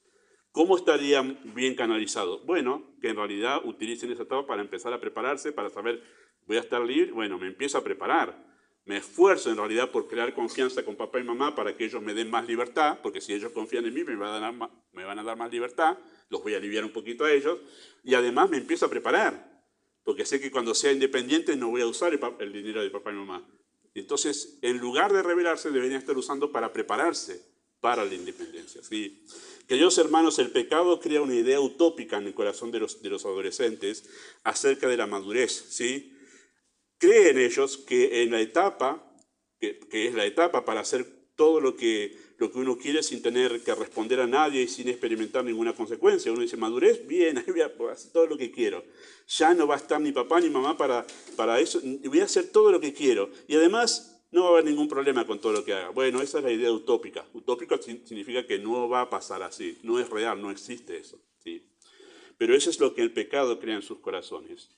¿Cómo estaría bien canalizado? Bueno, que en realidad utilicen esa etapa para empezar a prepararse, para saber, voy a estar libre, bueno, me empiezo a preparar. Me esfuerzo en realidad por crear confianza con papá y mamá para que ellos me den más libertad, porque si ellos confían en mí me van a dar más libertad, los voy a aliviar un poquito a ellos, y además me empiezo a preparar, porque sé que cuando sea independiente no voy a usar el dinero de papá y mamá. Entonces, en lugar de rebelarse, deberían estar usando para prepararse para la independencia, ¿sí? Queridos hermanos, el pecado crea una idea utópica en el corazón de los adolescentes acerca de la madurez, ¿sí? Creen ellos que en la etapa, que es la etapa para hacer todo lo que uno quiere sin tener que responder a nadie y sin experimentar ninguna consecuencia. Uno dice, madurez, bien, voy a hacer todo lo que quiero. Ya no va a estar ni papá ni mamá para eso, voy a hacer todo lo que quiero. Y además no va a haber ningún problema con todo lo que haga. Bueno, esa es la idea utópica. Utópico significa que no va a pasar así, no es real, no existe eso, ¿sí? Pero eso es lo que el pecado crea en sus corazones.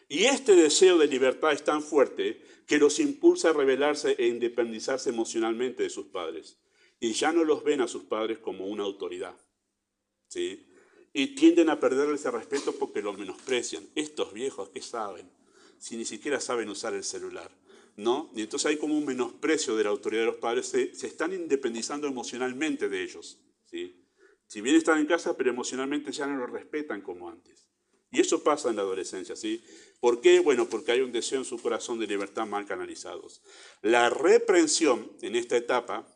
Y este deseo de libertad es tan fuerte que los impulsa a rebelarse e independizarse emocionalmente de sus padres. Y ya no los ven a sus padres como una autoridad, ¿sí? Y tienden a perderles ese respeto porque los menosprecian. Estos viejos, ¿qué saben? Si ni siquiera saben usar el celular, ¿no? Y entonces hay como un menosprecio de la autoridad de los padres. Se están independizando emocionalmente de ellos, ¿sí? Si bien están en casa, pero emocionalmente ya no los respetan como antes. Y eso pasa en la adolescencia, ¿sí? ¿Por qué? Bueno, porque hay un deseo en su corazón de libertad mal canalizados. La reprensión en esta etapa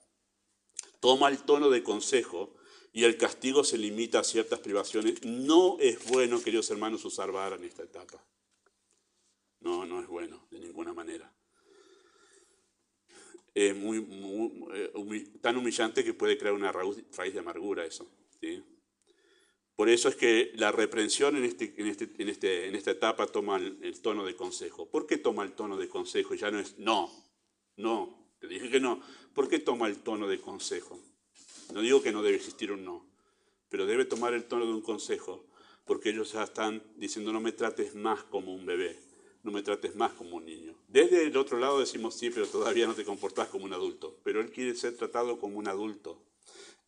toma el tono de consejo y el castigo se limita a ciertas privaciones. No es bueno, queridos hermanos, usar vara en esta etapa. No es bueno, de ninguna manera. Es tan humillante que puede crear una raíz de amargura eso, ¿sí? Por eso es que la reprensión en esta etapa toma el tono de consejo. ¿Por qué toma el tono de consejo? Ya no es no, te dije que no. ¿Por qué toma el tono de consejo? No digo que no debe existir un no, pero debe tomar el tono de un consejo, porque ellos ya están diciendo no me trates más como un bebé, no me trates más como un niño. Desde el otro lado decimos sí, pero todavía no te comportás como un adulto, pero él quiere ser tratado como un adulto.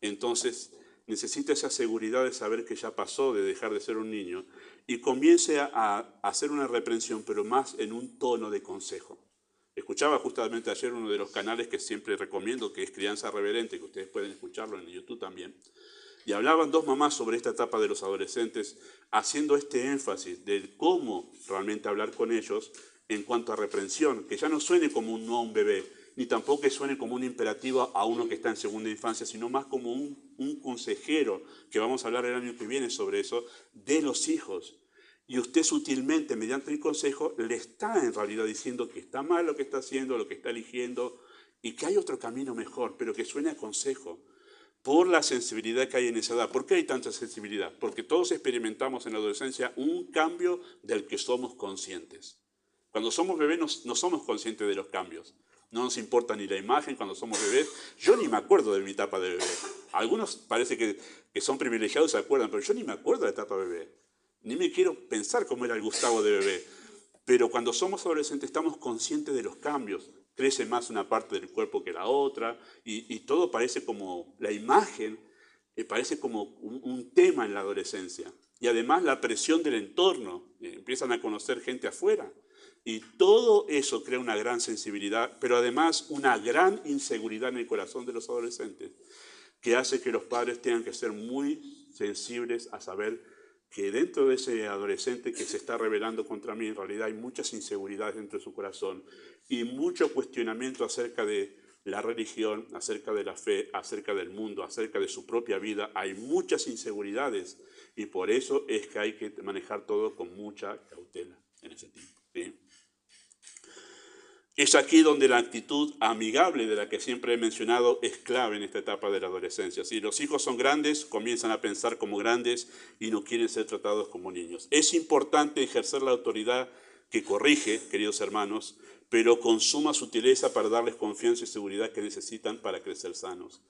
Entonces necesita esa seguridad de saber que ya pasó de dejar de ser un niño y comience a hacer una reprensión, pero más en un tono de consejo. Escuchaba justamente ayer uno de los canales que siempre recomiendo, que es Crianza Reverente, que ustedes pueden escucharlo en YouTube también. Y hablaban dos mamás sobre esta etapa de los adolescentes, haciendo este énfasis de cómo realmente hablar con ellos en cuanto a reprensión, que ya no suene como un no a un bebé, ni tampoco que suene como un imperativo a uno que está en segunda infancia, sino más como un consejero, que vamos a hablar el año que viene sobre eso, de los hijos. Y usted sutilmente, mediante el consejo, le está en realidad diciendo que está mal lo que está haciendo, lo que está eligiendo, y que hay otro camino mejor, pero que suene a consejo. Por la sensibilidad que hay en esa edad. ¿Por qué hay tanta sensibilidad? Porque todos experimentamos en la adolescencia un cambio del que somos conscientes. Cuando somos bebés no somos conscientes de los cambios. No nos importa ni la imagen cuando somos bebés. Yo ni me acuerdo de mi etapa de bebé. Algunos parece que son privilegiados y se acuerdan, pero yo ni me acuerdo de la etapa de bebé. Ni me quiero pensar cómo era el Gustavo de bebé. Pero cuando somos adolescentes estamos conscientes de los cambios. Crece más una parte del cuerpo que la otra y todo parece como, la imagen parece como un tema en la adolescencia. Y además la presión del entorno, empiezan a conocer gente afuera. Y todo eso crea una gran sensibilidad, pero además una gran inseguridad en el corazón de los adolescentes, que hace que los padres tengan que ser muy sensibles a saber que dentro de ese adolescente que se está rebelando contra mí, en realidad hay muchas inseguridades dentro de su corazón y mucho cuestionamiento acerca de la religión, acerca de la fe, acerca del mundo, acerca de su propia vida. Hay muchas inseguridades y por eso es que hay que manejar todo con mucha cautela en ese tiempo, ¿sí? Es aquí donde la actitud amigable de la que siempre he mencionado es clave en esta etapa de la adolescencia. Si los hijos son grandes, comienzan a pensar como grandes y no quieren ser tratados como niños. Es importante ejercer la autoridad que corrige, queridos hermanos, pero con suma sutileza para darles confianza y seguridad que necesitan para crecer sanos.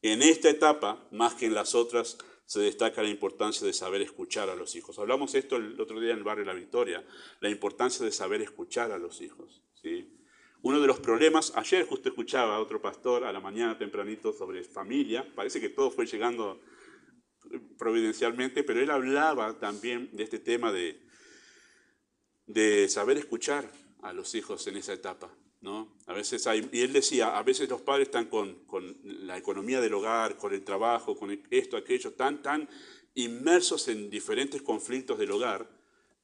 En esta etapa, más que en las otras, se destaca la importancia de saber escuchar a los hijos. Hablamos esto el otro día en el barrio La Victoria, la importancia de saber escuchar a los hijos, ¿sí? Uno de los problemas, ayer justo escuchaba a otro pastor a la mañana tempranito sobre familia, parece que todo fue llegando providencialmente, pero él hablaba también de este tema de saber escuchar a los hijos en esa etapa, ¿no? A veces y él decía, a veces los padres están con la economía del hogar, con el trabajo, con esto, aquello, tan inmersos en diferentes conflictos del hogar,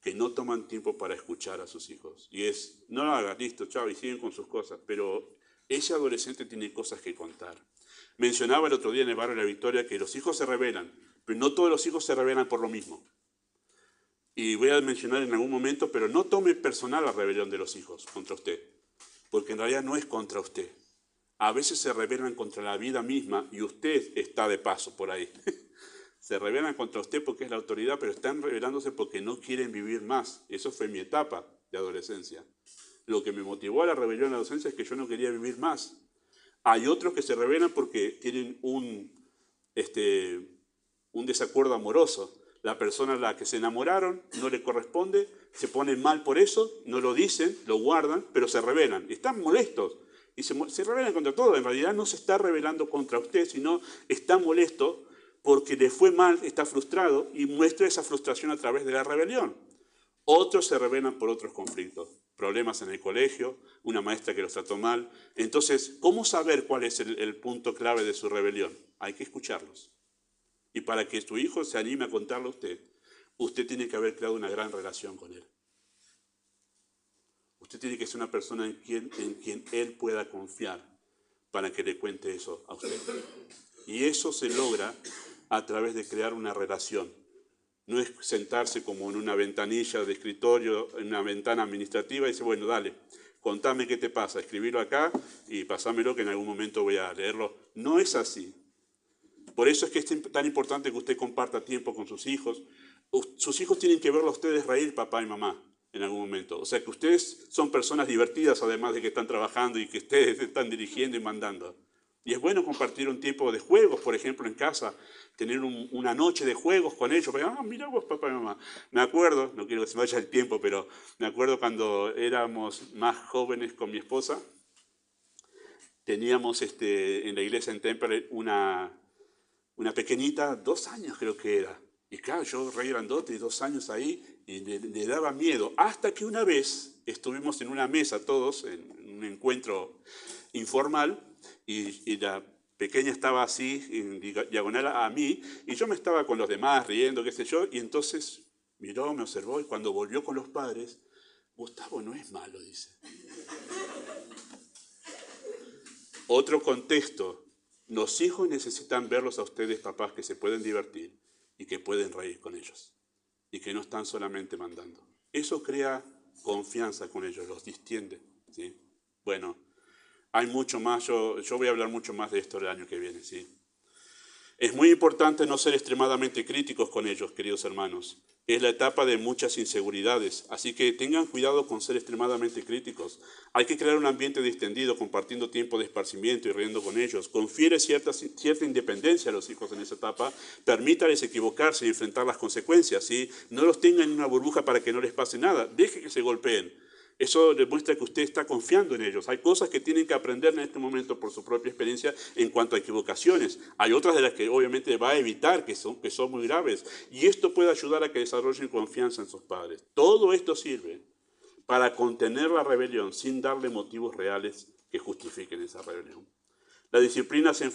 que no toman tiempo para escuchar a sus hijos. Y no lo hagas, listo, chao, y siguen con sus cosas. Pero ese adolescente tiene cosas que contar. Mencionaba el otro día en el barrio de La Victoria que los hijos se rebelan, pero no todos los hijos se rebelan por lo mismo. Y voy a mencionar en algún momento, pero no tome personal la rebelión de los hijos contra usted, porque en realidad no es contra usted. A veces se rebelan contra la vida misma y usted está de paso por ahí. Se rebelan contra usted porque es la autoridad, pero están rebelándose porque no quieren vivir más. Eso fue mi etapa de adolescencia. Lo que me motivó a la rebelión en la adolescencia es que yo no quería vivir más. Hay otros que se rebelan porque tienen un desacuerdo amoroso. La persona a la que se enamoraron no le corresponde, se ponen mal por eso, no lo dicen, lo guardan, pero se rebelan. Están molestos y se rebelan contra todo. En realidad no se está rebelando contra usted, sino está molesto porque le fue mal, está frustrado y muestra esa frustración a través de la rebelión. Otros se rebelan por otros conflictos, problemas en el colegio, una maestra que los trató mal. Entonces, ¿cómo saber cuál es el punto clave de su rebelión? Hay que escucharlos. Y para que tu hijo se anime a contarlo a usted, usted tiene que haber creado una gran relación con él. Usted tiene que ser una persona en quien él pueda confiar para que le cuente eso a usted. Y eso se logra a través de crear una relación. No es sentarse como en una ventanilla de escritorio, en una ventana administrativa y decir, bueno, dale, contame qué te pasa, escribirlo acá y pasámelo que en algún momento voy a leerlo. No es así. Por eso es que es tan importante que usted comparta tiempo con sus hijos. Sus hijos tienen que verlo a ustedes reír, papá y mamá, en algún momento. O sea, que ustedes son personas divertidas, además de que están trabajando y que ustedes están dirigiendo y mandando. Y es bueno compartir un tiempo de juegos, por ejemplo, en casa, tener una noche de juegos con ellos. Mira vos, papá y mamá. Me acuerdo, no quiero que se me vaya el tiempo, pero me acuerdo cuando éramos más jóvenes con mi esposa, teníamos en la iglesia en Temple una pequeñita, 2 años creo que era. Y claro, yo re grandote, 2 años ahí, y le daba miedo. Hasta que una vez estuvimos en una mesa todos, en un encuentro informal, y pequeña estaba así, en diagonal a mí, y yo me estaba con los demás riendo, qué sé yo, y entonces miró, me observó, y cuando volvió con los padres, Gustavo no es malo, dice. Otro contexto, los hijos necesitan verlos a ustedes, papás, que se pueden divertir y que pueden reír con ellos, y que no están solamente mandando. Eso crea confianza con ellos, los distiende, ¿sí? Bueno, hay mucho más, yo voy a hablar mucho más de esto el año que viene, ¿sí? Es muy importante no ser extremadamente críticos con ellos, queridos hermanos. Es la etapa de muchas inseguridades, así que tengan cuidado con ser extremadamente críticos. Hay que crear un ambiente distendido, compartiendo tiempo de esparcimiento y riendo con ellos. Confiere cierta independencia a los hijos en esa etapa, permítales equivocarse y enfrentar las consecuencias, ¿sí? No los tengan en una burbuja para que no les pase nada, deje que se golpeen. Eso demuestra que usted está confiando en ellos. Hay cosas que tienen que aprender en este momento por su propia experiencia en cuanto a equivocaciones. Hay otras de las que obviamente va a evitar, que son muy graves. Y esto puede ayudar a que desarrollen confianza en sus padres. Todo esto sirve para contener la rebelión sin darle motivos reales que justifiquen esa rebelión. La disciplina se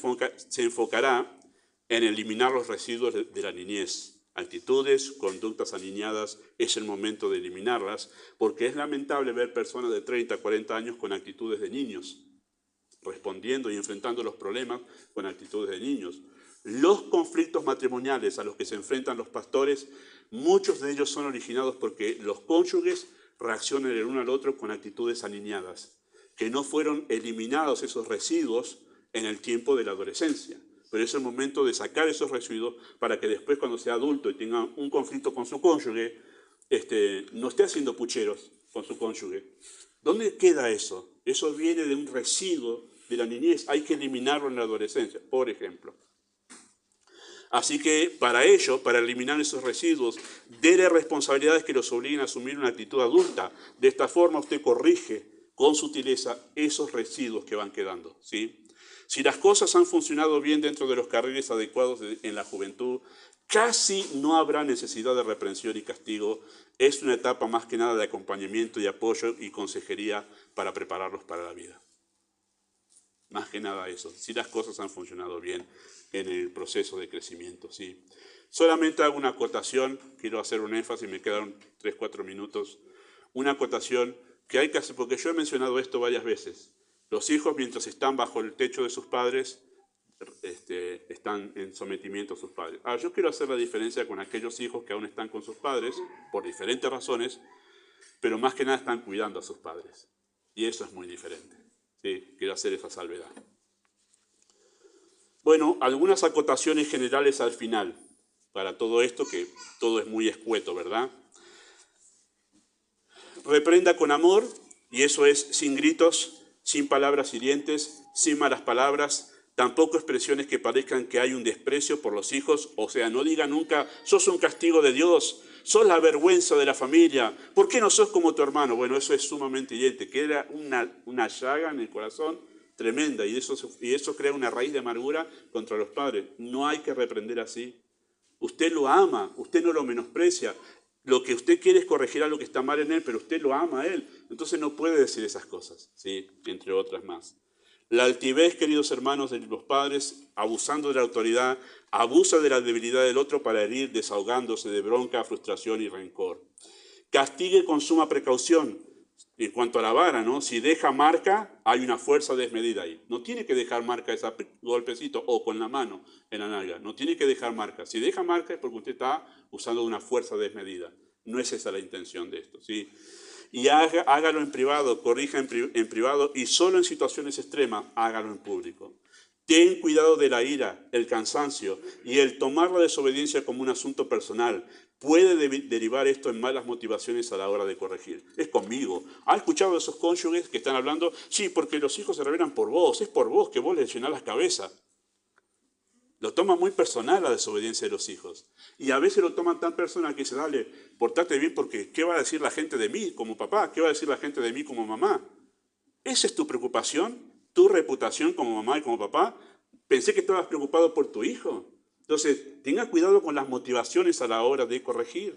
enfocará en eliminar los residuos de la niñez. Actitudes, conductas aniñadas, es el momento de eliminarlas, porque es lamentable ver personas de 30, 40 años con actitudes de niños, respondiendo y enfrentando los problemas con actitudes de niños. Los conflictos matrimoniales a los que se enfrentan los pastores, muchos de ellos son originados porque los cónyuges reaccionan el uno al otro con actitudes aniñadas, que no fueron eliminados esos residuos en el tiempo de la adolescencia. Pero es el momento de sacar esos residuos para que después, cuando sea adulto y tenga un conflicto con su cónyuge, no esté haciendo pucheros con su cónyuge. ¿Dónde queda eso? Eso viene de un residuo de la niñez. Hay que eliminarlo en la adolescencia, por ejemplo. Así que para ello, para eliminar esos residuos, dele responsabilidades que los obliguen a asumir una actitud adulta. De esta forma usted corrige con sutileza esos residuos que van quedando, ¿sí? Si las cosas han funcionado bien dentro de los carriles adecuados en la juventud, casi no habrá necesidad de reprensión y castigo. Es una etapa más que nada de acompañamiento y apoyo y consejería para prepararlos para la vida. Más que nada eso, si las cosas han funcionado bien en el proceso de crecimiento, ¿sí? Solamente hago una acotación, quiero hacer un énfasis, me quedaron 3, 4 minutos. Una acotación que hay que hacer, porque yo he mencionado esto varias veces. Los hijos, mientras están bajo el techo de sus padres, están en sometimiento a sus padres. Ahora, yo quiero hacer la diferencia con aquellos hijos que aún están con sus padres, por diferentes razones, pero más que nada están cuidando a sus padres. Y eso es muy diferente. ¿Sí? Quiero hacer esa salvedad. Bueno, algunas acotaciones generales al final, para todo esto, que todo es muy escueto, ¿verdad? Reprenda con amor, y eso es sin gritos, sin palabras hirientes, sin malas palabras, tampoco expresiones que parezcan que hay un desprecio por los hijos. O sea, no diga nunca, sos un castigo de Dios, sos la vergüenza de la familia, ¿por qué no sos como tu hermano? Bueno, eso es sumamente hiriente, que era una llaga en el corazón tremenda, y eso crea una raíz de amargura contra los padres. No hay que reprender así. Usted lo ama, usted no lo menosprecia. Lo que usted quiere es corregir algo que está mal en él, pero usted lo ama a él. Entonces no puede decir esas cosas, ¿sí? Entre otras más. La altivez, queridos hermanos, de los padres, abusando de la autoridad, abusa de la debilidad del otro para herir, desahogándose de bronca, frustración y rencor. Castigue con suma precaución. En cuanto a la vara, ¿no? Si deja marca, hay una fuerza desmedida ahí. No tiene que dejar marca ese golpecito o con la mano en la nalga. No tiene que dejar marca. Si deja marca es porque usted está usando una fuerza desmedida. No es esa la intención de esto, ¿sí? Y hágalo en privado, corrija en privado, y solo en situaciones extremas hágalo en público. Ten cuidado de la ira, el cansancio y el tomar la desobediencia como un asunto personal. Puede derivar esto en malas motivaciones a la hora de corregir. Es conmigo. ¿Ha escuchado a esos cónyuges que están hablando? Sí, porque los hijos se rebelan por vos. Es por vos que vos les llenás las cabezas. Lo toma muy personal la desobediencia de los hijos. Y a veces lo toman tan personal que dice, dale, portate bien porque ¿qué va a decir la gente de mí como papá? ¿Qué va a decir la gente de mí como mamá? ¿Esa es tu preocupación? ¿Tu reputación como mamá y como papá? Pensé que estabas preocupado por tu hijo. Entonces, tenga cuidado con las motivaciones a la hora de corregir.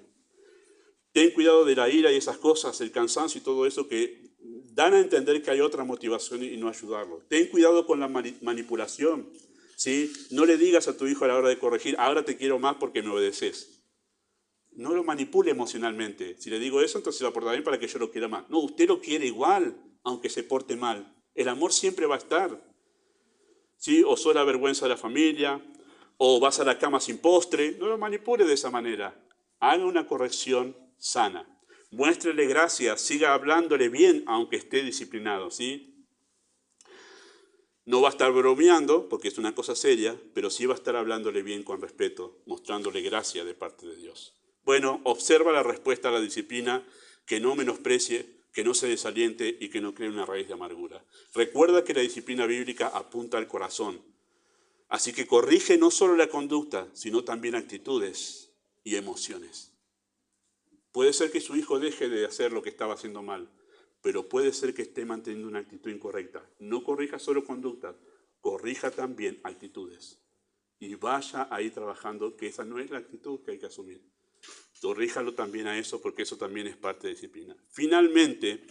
Ten cuidado de la ira y esas cosas, el cansancio y todo eso que dan a entender que hay otra motivación y no ayudarlo. Ten cuidado con la manipulación. ¿sí? No le digas a tu hijo a la hora de corregir, ahora te quiero más porque me obedeces. No lo manipule emocionalmente. Si le digo eso, entonces lo portará bien para que yo lo quiera más. No, usted lo quiere igual, aunque se porte mal. El amor siempre va a estar. ¿Sí? O sos la vergüenza de la familia, o vas a la cama sin postre. No lo manipule de esa manera. Haga una corrección sana. Muéstrele gracia, siga hablándole bien, aunque esté disciplinado, ¿sí? No va a estar bromeando, porque es una cosa seria, pero sí va a estar hablándole bien con respeto, mostrándole gracia de parte de Dios. Bueno, observa la respuesta a la disciplina, que no menosprecie, que no se desaliente y que no cree una raíz de amargura. Recuerda que la disciplina bíblica apunta al corazón, así que corrige no solo la conducta, sino también actitudes y emociones. Puede ser que su hijo deje de hacer lo que estaba haciendo mal, pero puede ser que esté manteniendo una actitud incorrecta. No corrija solo conductas, corrija también actitudes. Y vaya ahí trabajando que esa no es la actitud que hay que asumir. Corríjalo también a eso, porque eso también es parte de disciplina. Finalmente,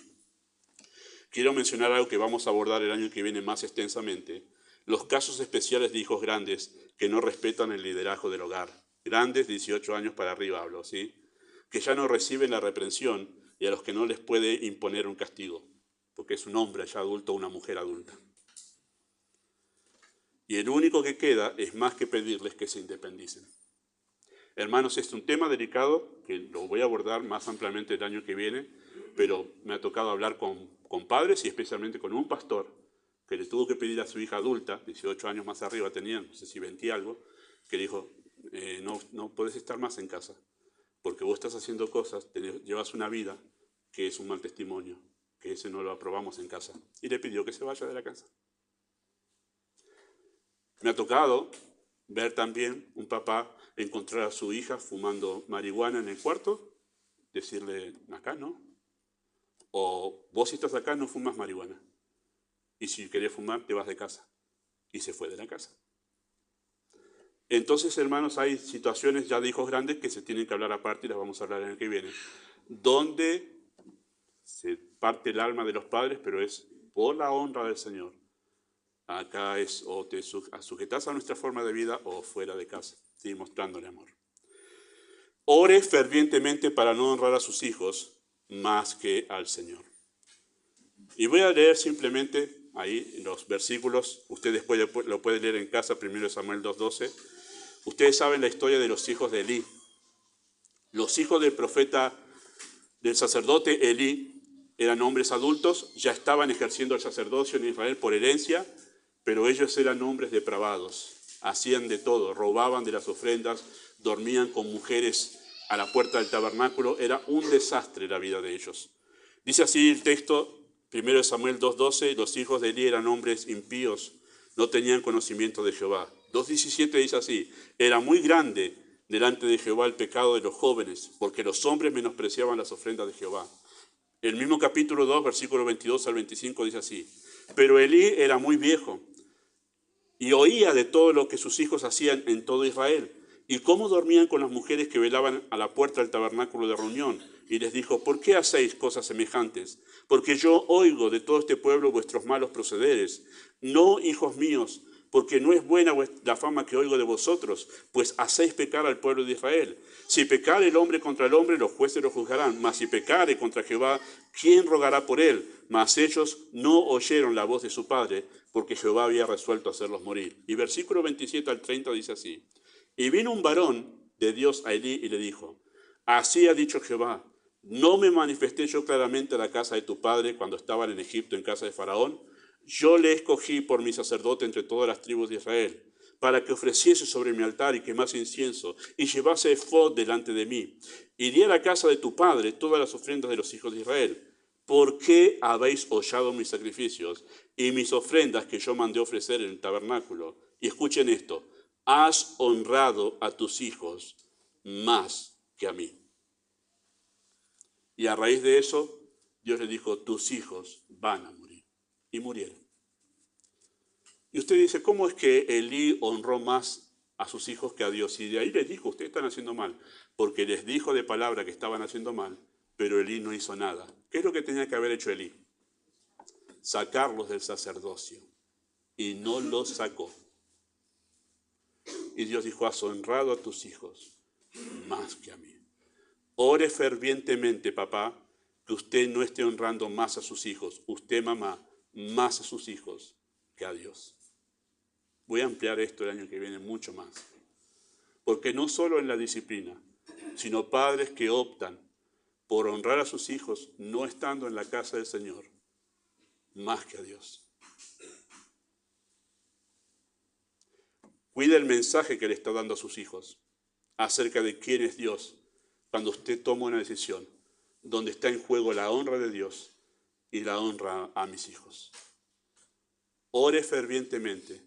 quiero mencionar algo que vamos a abordar el año que viene más extensamente: los casos especiales de hijos grandes que no respetan el liderazgo del hogar. Grandes, 18 años para arriba hablo, ¿sí? Que ya no reciben la reprensión y a los que no les puede imponer un castigo, porque es un hombre ya adulto o una mujer adulta. Y el único que queda es más que pedirles que se independicen. Hermanos, es un tema delicado que lo voy a abordar más ampliamente el año que viene, pero me ha tocado hablar con padres y especialmente con un pastor que le tuvo que pedir a su hija adulta, 18 años más arriba tenía, no sé si 20 y algo, que le dijo, no puedes estar más en casa, porque vos estás haciendo cosas, llevas una vida que es un mal testimonio, que ese no lo aprobamos en casa. Y le pidió que se vaya de la casa. Me ha tocado ver también un papá encontrar a su hija fumando marihuana en el cuarto, decirle, acá no. O vos si estás acá no fumas marihuana. Y si querés fumar, te vas de casa. Y se fue de la casa. Entonces, hermanos, hay situaciones ya de hijos grandes que se tienen que hablar aparte, y las vamos a hablar en el que viene, donde se parte el alma de los padres, pero es por la honra del Señor. Acá es o te sujetas a nuestra forma de vida o fuera de casa, ¿sí? Mostrándole amor. Ore fervientemente para no honrar a sus hijos más que al Señor. Y voy a leer simplemente ahí los versículos. Usted después lo puede leer en casa, 1 Samuel 2:12. Ustedes saben la historia de los hijos de Elí. Los hijos del profeta, del sacerdote Elí, eran hombres adultos, ya estaban ejerciendo el sacerdocio en Israel por herencia, pero ellos eran hombres depravados, hacían de todo, robaban de las ofrendas, dormían con mujeres a la puerta del tabernáculo, era un desastre la vida de ellos. Dice así el texto, 1 Samuel 2:12, los hijos de Elí eran hombres impíos, no tenían conocimiento de Jehová. 2:17 dice así, era muy grande delante de Jehová el pecado de los jóvenes, porque los hombres menospreciaban las ofrendas de Jehová. El mismo capítulo 2, versículo 22 al 25 dice así, pero Elí era muy viejo y oía de todo lo que sus hijos hacían en todo Israel, y cómo dormían con las mujeres que velaban a la puerta del tabernáculo de reunión. Y les dijo, ¿por qué hacéis cosas semejantes? Porque yo oigo de todo este pueblo vuestros malos procederes. No, hijos míos, porque no es buena la fama que oigo de vosotros, pues hacéis pecar al pueblo de Israel. Si pecare el hombre contra el hombre, los jueces lo juzgarán. Mas si pecare contra Jehová, ¿quién rogará por él? Mas ellos no oyeron la voz de su padre, porque Jehová había resuelto hacerlos morir. Y versículo 27 al 30 dice así. Y vino un varón de Dios a Elí y le dijo, así ha dicho Jehová, ¿no me manifesté yo claramente a la casa de tu padre cuando estaban en Egipto en casa de Faraón? Yo le escogí por mi sacerdote entre todas las tribus de Israel, para que ofreciese sobre mi altar y quemase incienso, y llevase efod delante de mí. Y di a la casa de tu padre todas las ofrendas de los hijos de Israel. ¿Por qué habéis hollado mis sacrificios y mis ofrendas que yo mandé ofrecer en el tabernáculo? Y escuchen esto, has honrado a tus hijos más que a mí. Y a raíz de eso, Dios le dijo, tus hijos van a morir. Y murieron. Y usted dice, ¿cómo es que Elí honró más a sus hijos que a Dios? Y de ahí les dijo, ustedes están haciendo mal. Porque les dijo de palabra que estaban haciendo mal, pero Elí no hizo nada. ¿Qué es lo que tenía que haber hecho Elí? Sacarlos del sacerdocio. Y no los sacó. Y Dios dijo, has honrado a tus hijos más que a mí. Ore fervientemente, papá, que usted no esté honrando más a sus hijos. Usted, mamá, más a sus hijos que a Dios. Voy a ampliar esto el año que viene mucho más. Porque no solo en la disciplina, sino padres que optan por honrar a sus hijos no estando en la casa del Señor, más que a Dios. Cuide el mensaje que le está dando a sus hijos acerca de quién es Dios cuando usted toma una decisión donde está en juego la honra de Dios y la honra a mis hijos. Ore fervientemente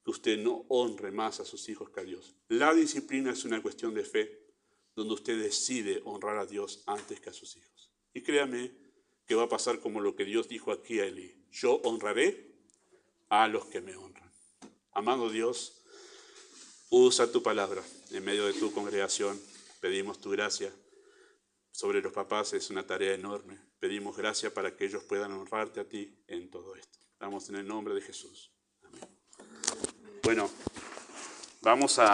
que usted no honre más a sus hijos que a Dios. La disciplina es una cuestión de fe donde usted decide honrar a Dios antes que a sus hijos. Y créame que va a pasar como lo que Dios dijo aquí a Elí. Yo honraré a los que me honran. Amado Dios, usa tu palabra en medio de tu congregación. Pedimos tu gracia. Sobre los papás es una tarea enorme. Pedimos gracia para que ellos puedan honrarte a ti en todo esto. Damos en el nombre de Jesús. Amén. Bueno, vamos a